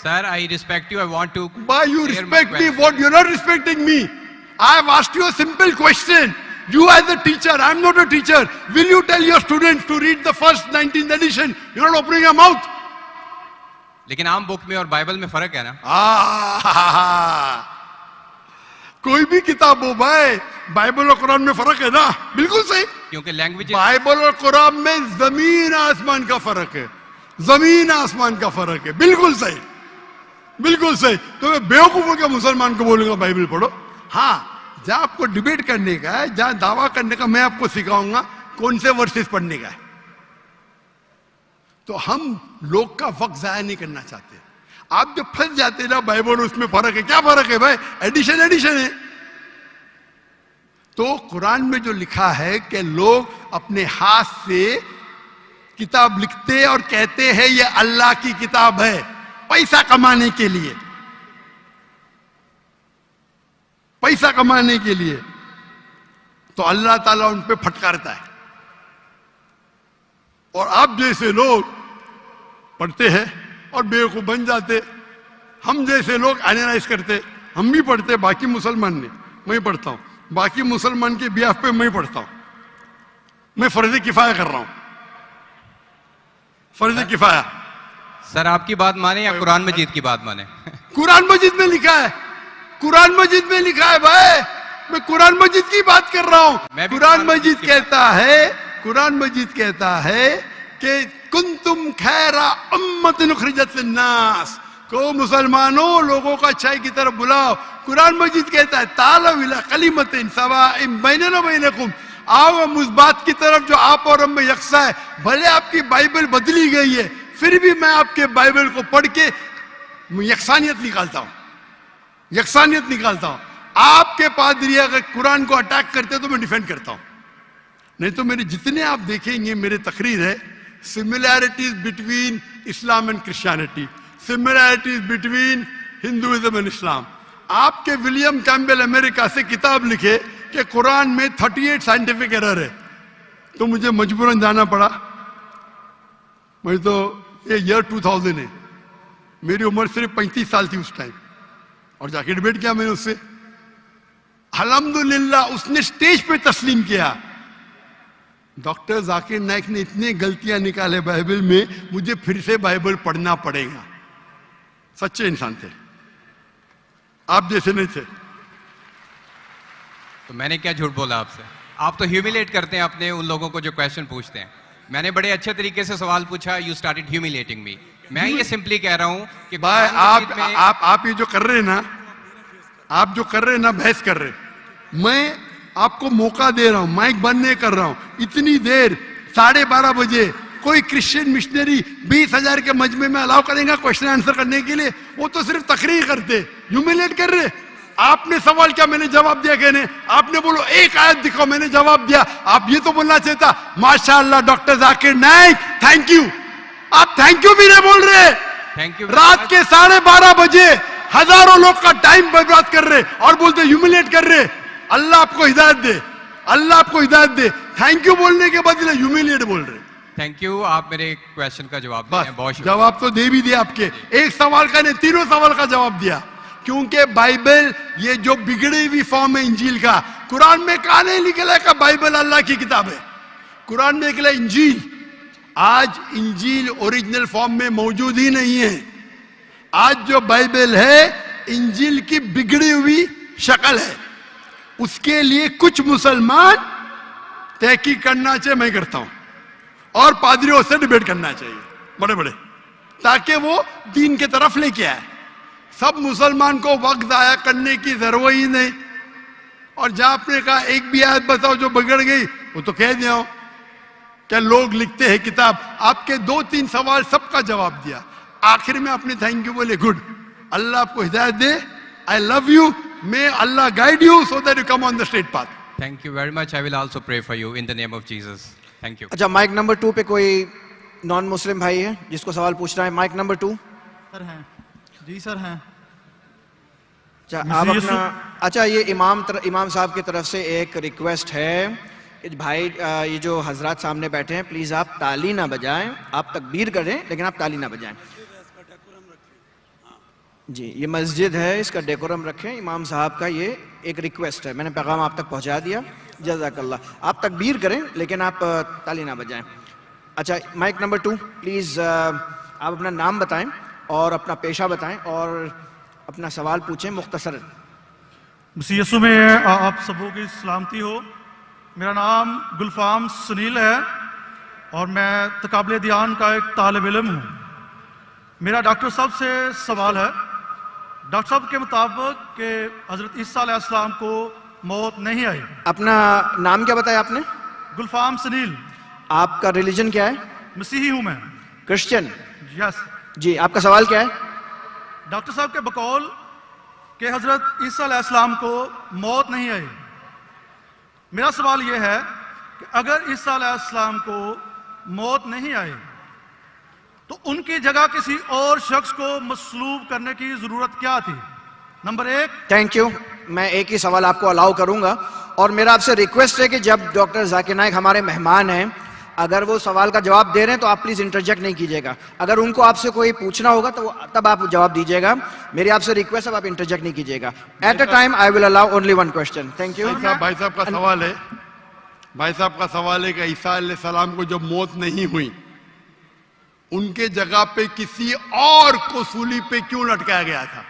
Sir I respect you, I want to by you respect me, what you are not respecting me. I have asked you a simple question, you as a teacher, I am not a teacher, will you tell your students to read the first 19th edition? You're not opening your mouth. लेकिन आम book में और Bible में फर्क है ना। कोई भी किताब हो भाई, बाइबल और कुरान में फर्क है ना, बिल्कुल सही, क्योंकि लैंग्वेज, बाइबल और कुरान में जमीन आसमान का फर्क है, जमीन आसमान का फर्क है, बिल्कुल सही, बिल्कुल सही। तो मैं बेवकूफों के मुसलमान को बोलूंगा बाइबल पढ़ो। हाँ, जहां आपको डिबेट करने का है, जहां दावा करने का, मैं आपको सिखाऊंगा कौन से वर्सेस पढ़ने का है। तो हम लोग का वक्त जाया नहीं करना चाहते। आप जब फंस जाते ना बाइबल, उसमें फर्क है, क्या फर्क है भाई, एडिशन एडिशन है। तो कुरान में जो लिखा है कि लोग अपने हाथ से किताब लिखते और कहते हैं ये अल्लाह की किताब है, पैसा कमाने के लिए, पैसा कमाने के लिए, तो अल्लाह ताला उन पे फटकारता है। और आप जैसे लोग पढ़ते हैं और बेवकूफ बन जाते, हम जैसे लोग एनालाइज करते, हम भी पढ़ते, बाकी मुसलमान ने, मैं पढ़ता हूं, बाकी मुसलमान के बिहाफ पे मैं पढ़ता हूं, मैं फर्ज किफाया कर रहा हूं, फर्ज किफाया। सर आपकी बात माने या कुरान मजीद की बात माने? कुरान मजीद में लिखा है, कुरान मजीद में लिखा है भाई, मैं कुरान मजीद की बात कर रहा हूं। कुरान मजीद कहता है, कुरान मजीद कहता है कि कुंतुम खैरा उम्मतिन उखरिजत लिन्नास, को मुसलमानों लोगों का अच्छाई की तरफ बुलाओ। कुरान मजीद कहता है तालव इला कलिमतिन सवाइम बैनना बैनकुम, आओ हम उस बात की तरफ जो आप और हम में यकसा है। भले आपकी बाइबल बदली गई है, फिर भी मैं आपके बाइबल को पढ़ के यकसानियत निकालता हूं, यकसानियत निकालता हूं। आपके पादरी अगर कुरान को अटैक करते तो मैं डिफेंड करता हूं, नहीं तो मेरे जितने आप देखेंगे मेरे तकरीर है, similarities between Islam and Christianity, similarities between Hinduism and Islam. आपके विलियम कैम्बेल अमेरिका से किताब लिखे कि कुरान में 38 साइंटिफिक एरर है, तो मुझे मजबूरन जाना पड़ा। मैं तो ये ईयर 2000 है, मेरी उम्र सिर्फ 35 साल थी उस टाइम, और जाके डिबेट किया मैंने उससे। अल्हम्दुलिल्लाह उसने स्टेज पे तस्लीम किया। डॉक्टर जाकिर नाइक ने इतनी गलतियां निकाले बाइबल में, मुझे फिर से बाइबल पढ़ना पड़ेगा। सच्चे इंसान थे, आप जैसे नहीं थे। तो मैंने क्या झूठ बोला आपसे? आप तो ह्यूमिलेट करते हैं अपने उन लोगों को जो क्वेश्चन पूछते हैं। मैंने बड़े अच्छे तरीके से सवाल पूछा, यू स्टार्टेड ह्यूमिलेटिंग मी। मैं ये सिंपली कह रहा हूं कि भाई आप ये जो कर रहे हैं ना, आप जो कर रहे हैं ना, बहस कर रहे, मैं आपको मौका दे रहा हूं, माइक बंद नहीं कर रहा हूं। इतनी देर 12:30 बजे कोई क्रिश्चियन मिशनरी 20,000 के मजमे में अलाउ करेगा क्वेश्चन आंसर करने के लिए? वो तो सिर्फ तकरीर करते, ह्यूमिलेट कर रहे। आपने सवाल किया, मैंने जवाब दिया। कहने आपने बोलो एक आयत दिखाओ, मैंने जवाब दिया। आप ये तो बोलना चाहिए था माशाअल्लाह doctor Zakir Naik, thank you. आप थैंक यू भी नहीं बोल रहे। Thank you. रात के 12:30 बजे हजारों लोग का टाइम बर्बाद कर रहे और बोलते ह्यूमिलेट कर रहे। अल्लाह आपको हिदायत दे, अल्लाह आपको हिदायत दे। थैंक यू बोलने के बदले ह्यूमिलेट बोल रहे। थैंक यू, आप मेरे क्वेश्चन का जवाब दिए बस हैं, बहुत शुक्रिया। जवाब तो दे भी दिया आपके, एक सवाल का नहीं तीनों सवाल का जवाब दिया। क्योंकि बाइबल ये जो बिगड़ी हुई फॉर्म है इंजील का, कुरान में कहा नहीं निकला का बाइबल अल्लाह की किताब है, कुरान में निकला इंजील। आज इंजील ओरिजिनल फॉर्म में मौजूद ही नहीं है। आज जो बाइबल है इंजील की बिगड़ी हुई शक्ल है। उसके लिए कुछ मुसलमान तहकीक करना चाहिए, मैं करता हूं, और पादरियों से डिबेट करना चाहिए बड़े बड़े, ताकि वो दीन की तरफ लेके आए। सब मुसलमान को वक्त जाया करने की जरूरत ही नहीं। और जहां आपने कहा एक भी आयत बताओ जो बिगड़ गई, वो तो कह दिया हो क्या लोग लिखते हैं किताब। आपके 2-3 सवाल सबका जवाब दिया। आखिर में आपने थैंक यू बोले, गुड, अल्लाह आपको हिदायत दे, आई लव यू, मे अल्लाह guide you so that you come on the straight path. Thank you very much, I will also pray for you in the name of Jesus. Thank you. अच्छा, mic number 2 पे कोई non Muslim भाई है जिसको सवाल पूछना है? Mic number 2। Sir हैं जी, सर हैं। अच्छा, आप अपना, अच्छा ये इमाम साहब की तरफ से एक रिक्वेस्ट है कि भाई ये जो हजरात सामने बैठे हैं, प्लीज आप ताली ना बजाएं, आप तकबीर करें लेकिन आप ताली ना बजाएं जी। ये मस्जिद है, इसका डेकोरम रखें। इमाम साहब का ये एक रिक्वेस्ट है, मैंने पैगाम आप तक पहुंचा दिया। जज़ाकल्लाह। आप तकबीर करें लेकिन आप ताली ना बजाएं। अच्छा, माइक नंबर 2 प्लीज, आप अपना नाम बताएं और अपना पेशा बताएं और अपना सवाल पूछें मुख्तसर। मसीह यीशु में आप सबों की सलामती हो। मेरा नाम गुलफाम सुनील है और मैं तकाबले ध्यान का एक तालिब इल्म हूँ। मेरा डॉक्टर साहब से सवाल है, डॉक्टर साहब के मुताबिक कि हजरत ईसा अलैहिस्सलाम को मौत नहीं आई। अपना नाम क्या बताया आपने? गुलफाम सुनील। आपका रिलीजन क्या है? मसीही हूँ मैं। क्रिश्चियन? यस जी। आपका सवाल क्या है? डॉक्टर साहब के बकौल कि हजरत ईसा अलैहिस्सलाम को मौत नहीं आई। मेरा सवाल यह है कि अगर ईसा अलैहिस्सलाम को मौत नहीं आई तो उनकी जगह किसी और शख्स को मसलूब करने की जरूरत क्या थी? नंबर 1। Thank you. मैं एक ही सवाल आपको अलाउ करूंगा और मेरा आपसे रिक्वेस्ट है कि जब डॉक्टर जाकिर नाइक हमारे मेहमान हैं, अगर वो सवाल का जवाब दे रहे हैं तो आप प्लीज इंटरजेक्ट नहीं कीजिएगा। अगर उनको आपसे कोई पूछना होगा तो तब आप जवाब दीजिएगा। मेरी आपसे रिक्वेस्ट है, आप इंटरजेक्ट नहीं कीजिएगा। At a time I will allow only 1 question. Thank you. भाई साहब का सवाल है, भाई साहब का सवाल है कि ईसा अलैहिस्सलाम को जब मौत नहीं हुई, उनके जगह पे किसी और को सूली पे क्यों लटकाया गया था?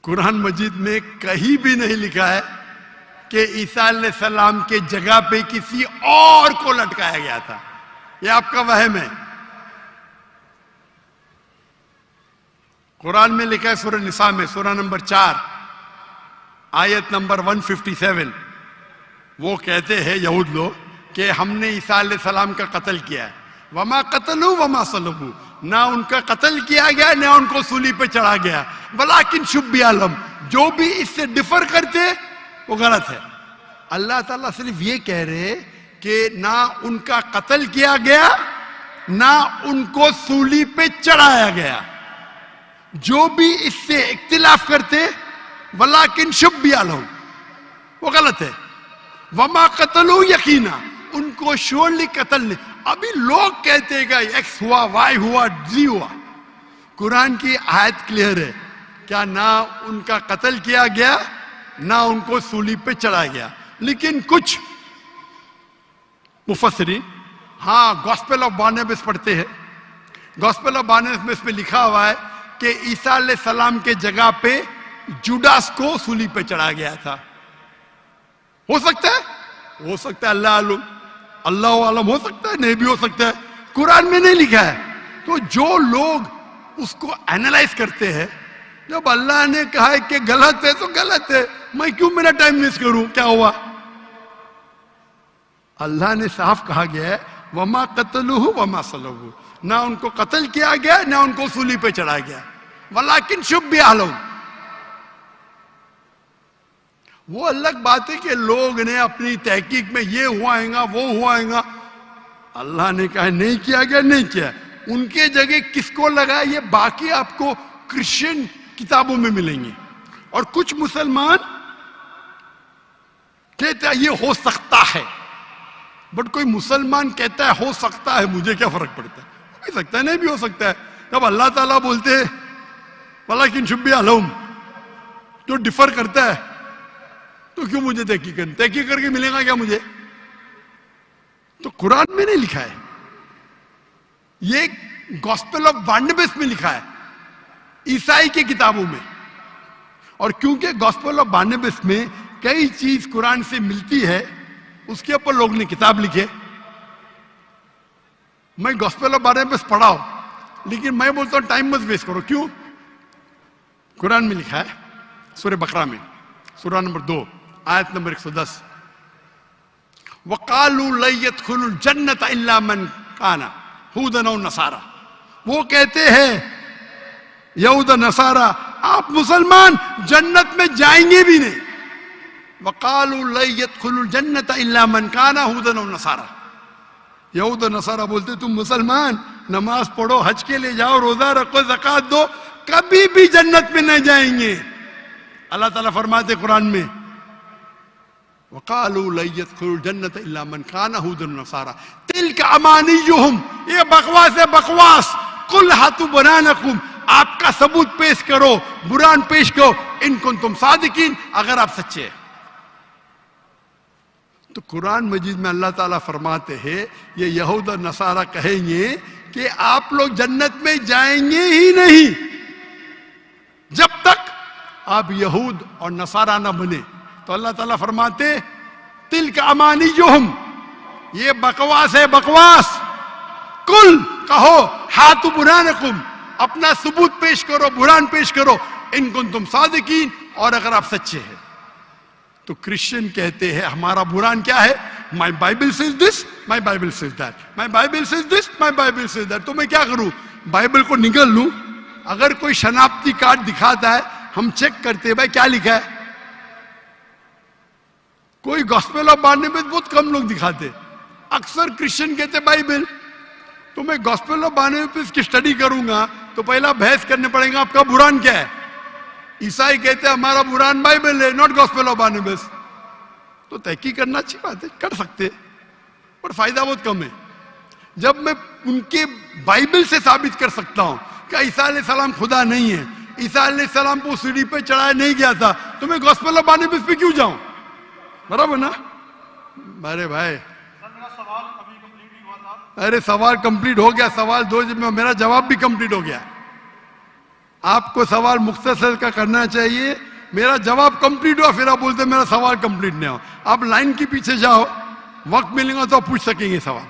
कुरान मजीद में कहीं भी नहीं लिखा है कि ईसा अलैहिस्सलाम के जगह पे किसी और को लटकाया गया था। यह आपका वहम है। कुरान में लिखा है सूरह निसा में, सूरह नंबर 4 आयत नंबर 157, वो कहते हैं यहूद लोग कि हमने ईसा अलैहिस्सलाम का कत्ल किया है। वमा कतलू वमा सलबू, ना उनका कत्ल किया गया ना उनको सूली पे चढ़ा गया। वलाकिन शुब्बी आलम, जो भी इससे डिफर करते वो गलत है। अल्लाह ताला सिर्फ ये कह रहे कि ना उनका कत्ल किया गया ना उनको सूली पे चढ़ाया गया। जो भी इससे इख्तिलाफ करते वलाकिन शुब्बी आलम, वो गलत है। वमा कतलू यकीना, उनको श्योरली कत्ल नहीं। अभी लोग कहते हैं एक्स हुआ, वाई हुआ, जी हुआ। कुरान की आयत क्लियर है, क्या ना उनका कत्ल किया गया ना उनको सूली पे चढ़ाया गया। लेकिन कुछ मुफस्सिरीन, हाँ, गॉस्पेल ऑफ बारनबास पढ़ते हैं। गॉस्पेल ऑफ बारनबास में लिखा हुआ है कि ईसा अलैहिस्सलाम के जगह पे जुडास को सूली पे चढ़ाया गया था। हो सकता है, हो सकता है, अल्लाह आलम, हो सकता है, नहीं भी हो सकता है। कुरान में नहीं लिखा है। तो जो लोग उसको एनालाइज करते हैं, जब अल्लाह ने कहा है कि गलत है तो गलत है, मैं क्यों मेरा टाइम वेस्ट करूं? क्या हुआ? अल्लाह ने साफ कहा गया है, वमा कतलुहु वमा सलबू, ना उनको कत्ल किया गया ना उनको सूली पे चढ़ाया गया। वलाकिन शुब्बी आलम, वो अलग बात है कि लोग ने अपनी तहकीक में ये हुआएगा वो हुआएगा। अल्लाह ने कहा नहीं किया गया, नहीं किया। उनके जगह किसको लगा, ये बाकी आपको क्रिश्चियन किताबों में मिलेंगे। और कुछ मुसलमान कहते हैं ये हो सकता है, बट कोई मुसलमान कहता है हो सकता है, मुझे क्या फर्क पड़ता है? हो भी सकता है, नहीं भी हो सकता है। जब अल्लाह ताला बोलते हैं वलाकिन शुब्बिह लहुम, जो डिफर करता है तो क्यों मुझे तहकीक करके मिलेगा क्या मुझे? तो कुरान में नहीं लिखा है, ये गॉस्पेल ऑफ बार्नबेस में लिखा है, ईसाई की किताबों में। और क्योंकि गॉस्पेल ऑफ बार्नबेस में कई चीज कुरान से मिलती है, उसके ऊपर लोग ने किताब लिखे। मैं गॉस्पेल ऑफ बार्नबेस पढ़ा हूं, लेकिन मैं बोलता हूं टाइम मत वेस्ट करो। क्यों? कुरान में लिखा है, सूरह बकरा में, सूरह नंबर 2 आयत नंबर 110, वकालू लयदखुलुल जन्नत इल्ला मन काना हुदन और नसारा। वो कहते हैं यहूद नसारा, आप मुसलमान जन्नत में जाएंगे भी नहीं। वकालू लयदखुलुल जन्नत इल्ला मन काना हुदन और नसारा। यहूद नसारा बोलते तुम मुसलमान नमाज पढ़ो, हज के लिए जाओ, रोजा रखो, ज़कात दो, कभी भी जन्नत में नहीं जाएंगे। अल्लाह ताला फरमाते कुरान में वकालू लयदखुलुल जन्नत इल्ला मन काना हुदन नसारा तिल्का अमानियुहुम। ये बकवास है, बकवास। कुल हाथू बनानकुम, आपका सबूत पेश करो, बुरान पेश करो, इन कुंतुम सादिकीन, अगर आप सच्चे हैं। तो कुरान मजीद में अल्लाह ताला फरमाते हैं ये यहूद और नसारा कहेंगे कि आप लोग जन्नत में जाएंगे ही नहीं जब तक आप यहूद और नसारा ना बने। तो अल्लाह ताला फरमाते तिल्का अमानियुहुम, ये बकवास है, बकवास। कुल कहो हाथु बुरानकुम, अपना सबूत पेश करो, बुरान पेश करो, इन कुंतुम सादिकीन, और अगर आप सच्चे हैं। तो क्रिश्चियन कहते हैं हमारा बुरान क्या है? माई Bible says this, my Bible says that, my Bible says this, my Bible says that. तो मैं क्या करूं? बाइबल को निगल लूं? अगर कोई शनाख्ती कार्ड दिखाता है, हम चेक करते हैं भाई क्या लिखा है। कोई गॉस्पेल ऑफ बार्नबेस बहुत कम लोग दिखाते, अक्सर क्रिश्चियन कहते बाइबल। तो मैं गॉस्पेल ऑफ बार्नबेस की स्टडी करूंगा तो पहला बहस करने पड़ेगा आपका बुरान क्या है। ईसाई कहते हैं हमारा बुरान बाइबल है, नॉट गॉस्पेल ऑफ बार्नबेस। तो तहकीक करना अच्छी बात है, कर सकते हैं, पर फायदा बहुत कम है। जब मैं उनके बाइबल से साबित कर सकता हूं कि ईसा अलैहिस्सलाम खुदा नहीं है, ईसा अलैहिस्सलाम को सीढ़ी पे चढ़ाया नहीं गया था, तो मैं गॉस्पेल ऑफ बार्नबेस पे क्यों जाऊं? बराबर ना? अरे भाई, अरे सवाल कंप्लीट हो गया, सवाल 2 में मेरा जवाब भी कंप्लीट हो गया। आपको सवाल मुख्तसर का करना चाहिए, मेरा जवाब कंप्लीट हुआ, फिर आप बोलते मेरा सवाल कंप्लीट नहीं हो। आप लाइन के पीछे जाओ, वक्त मिलेगा तो आप पूछ सकेंगे सवाल।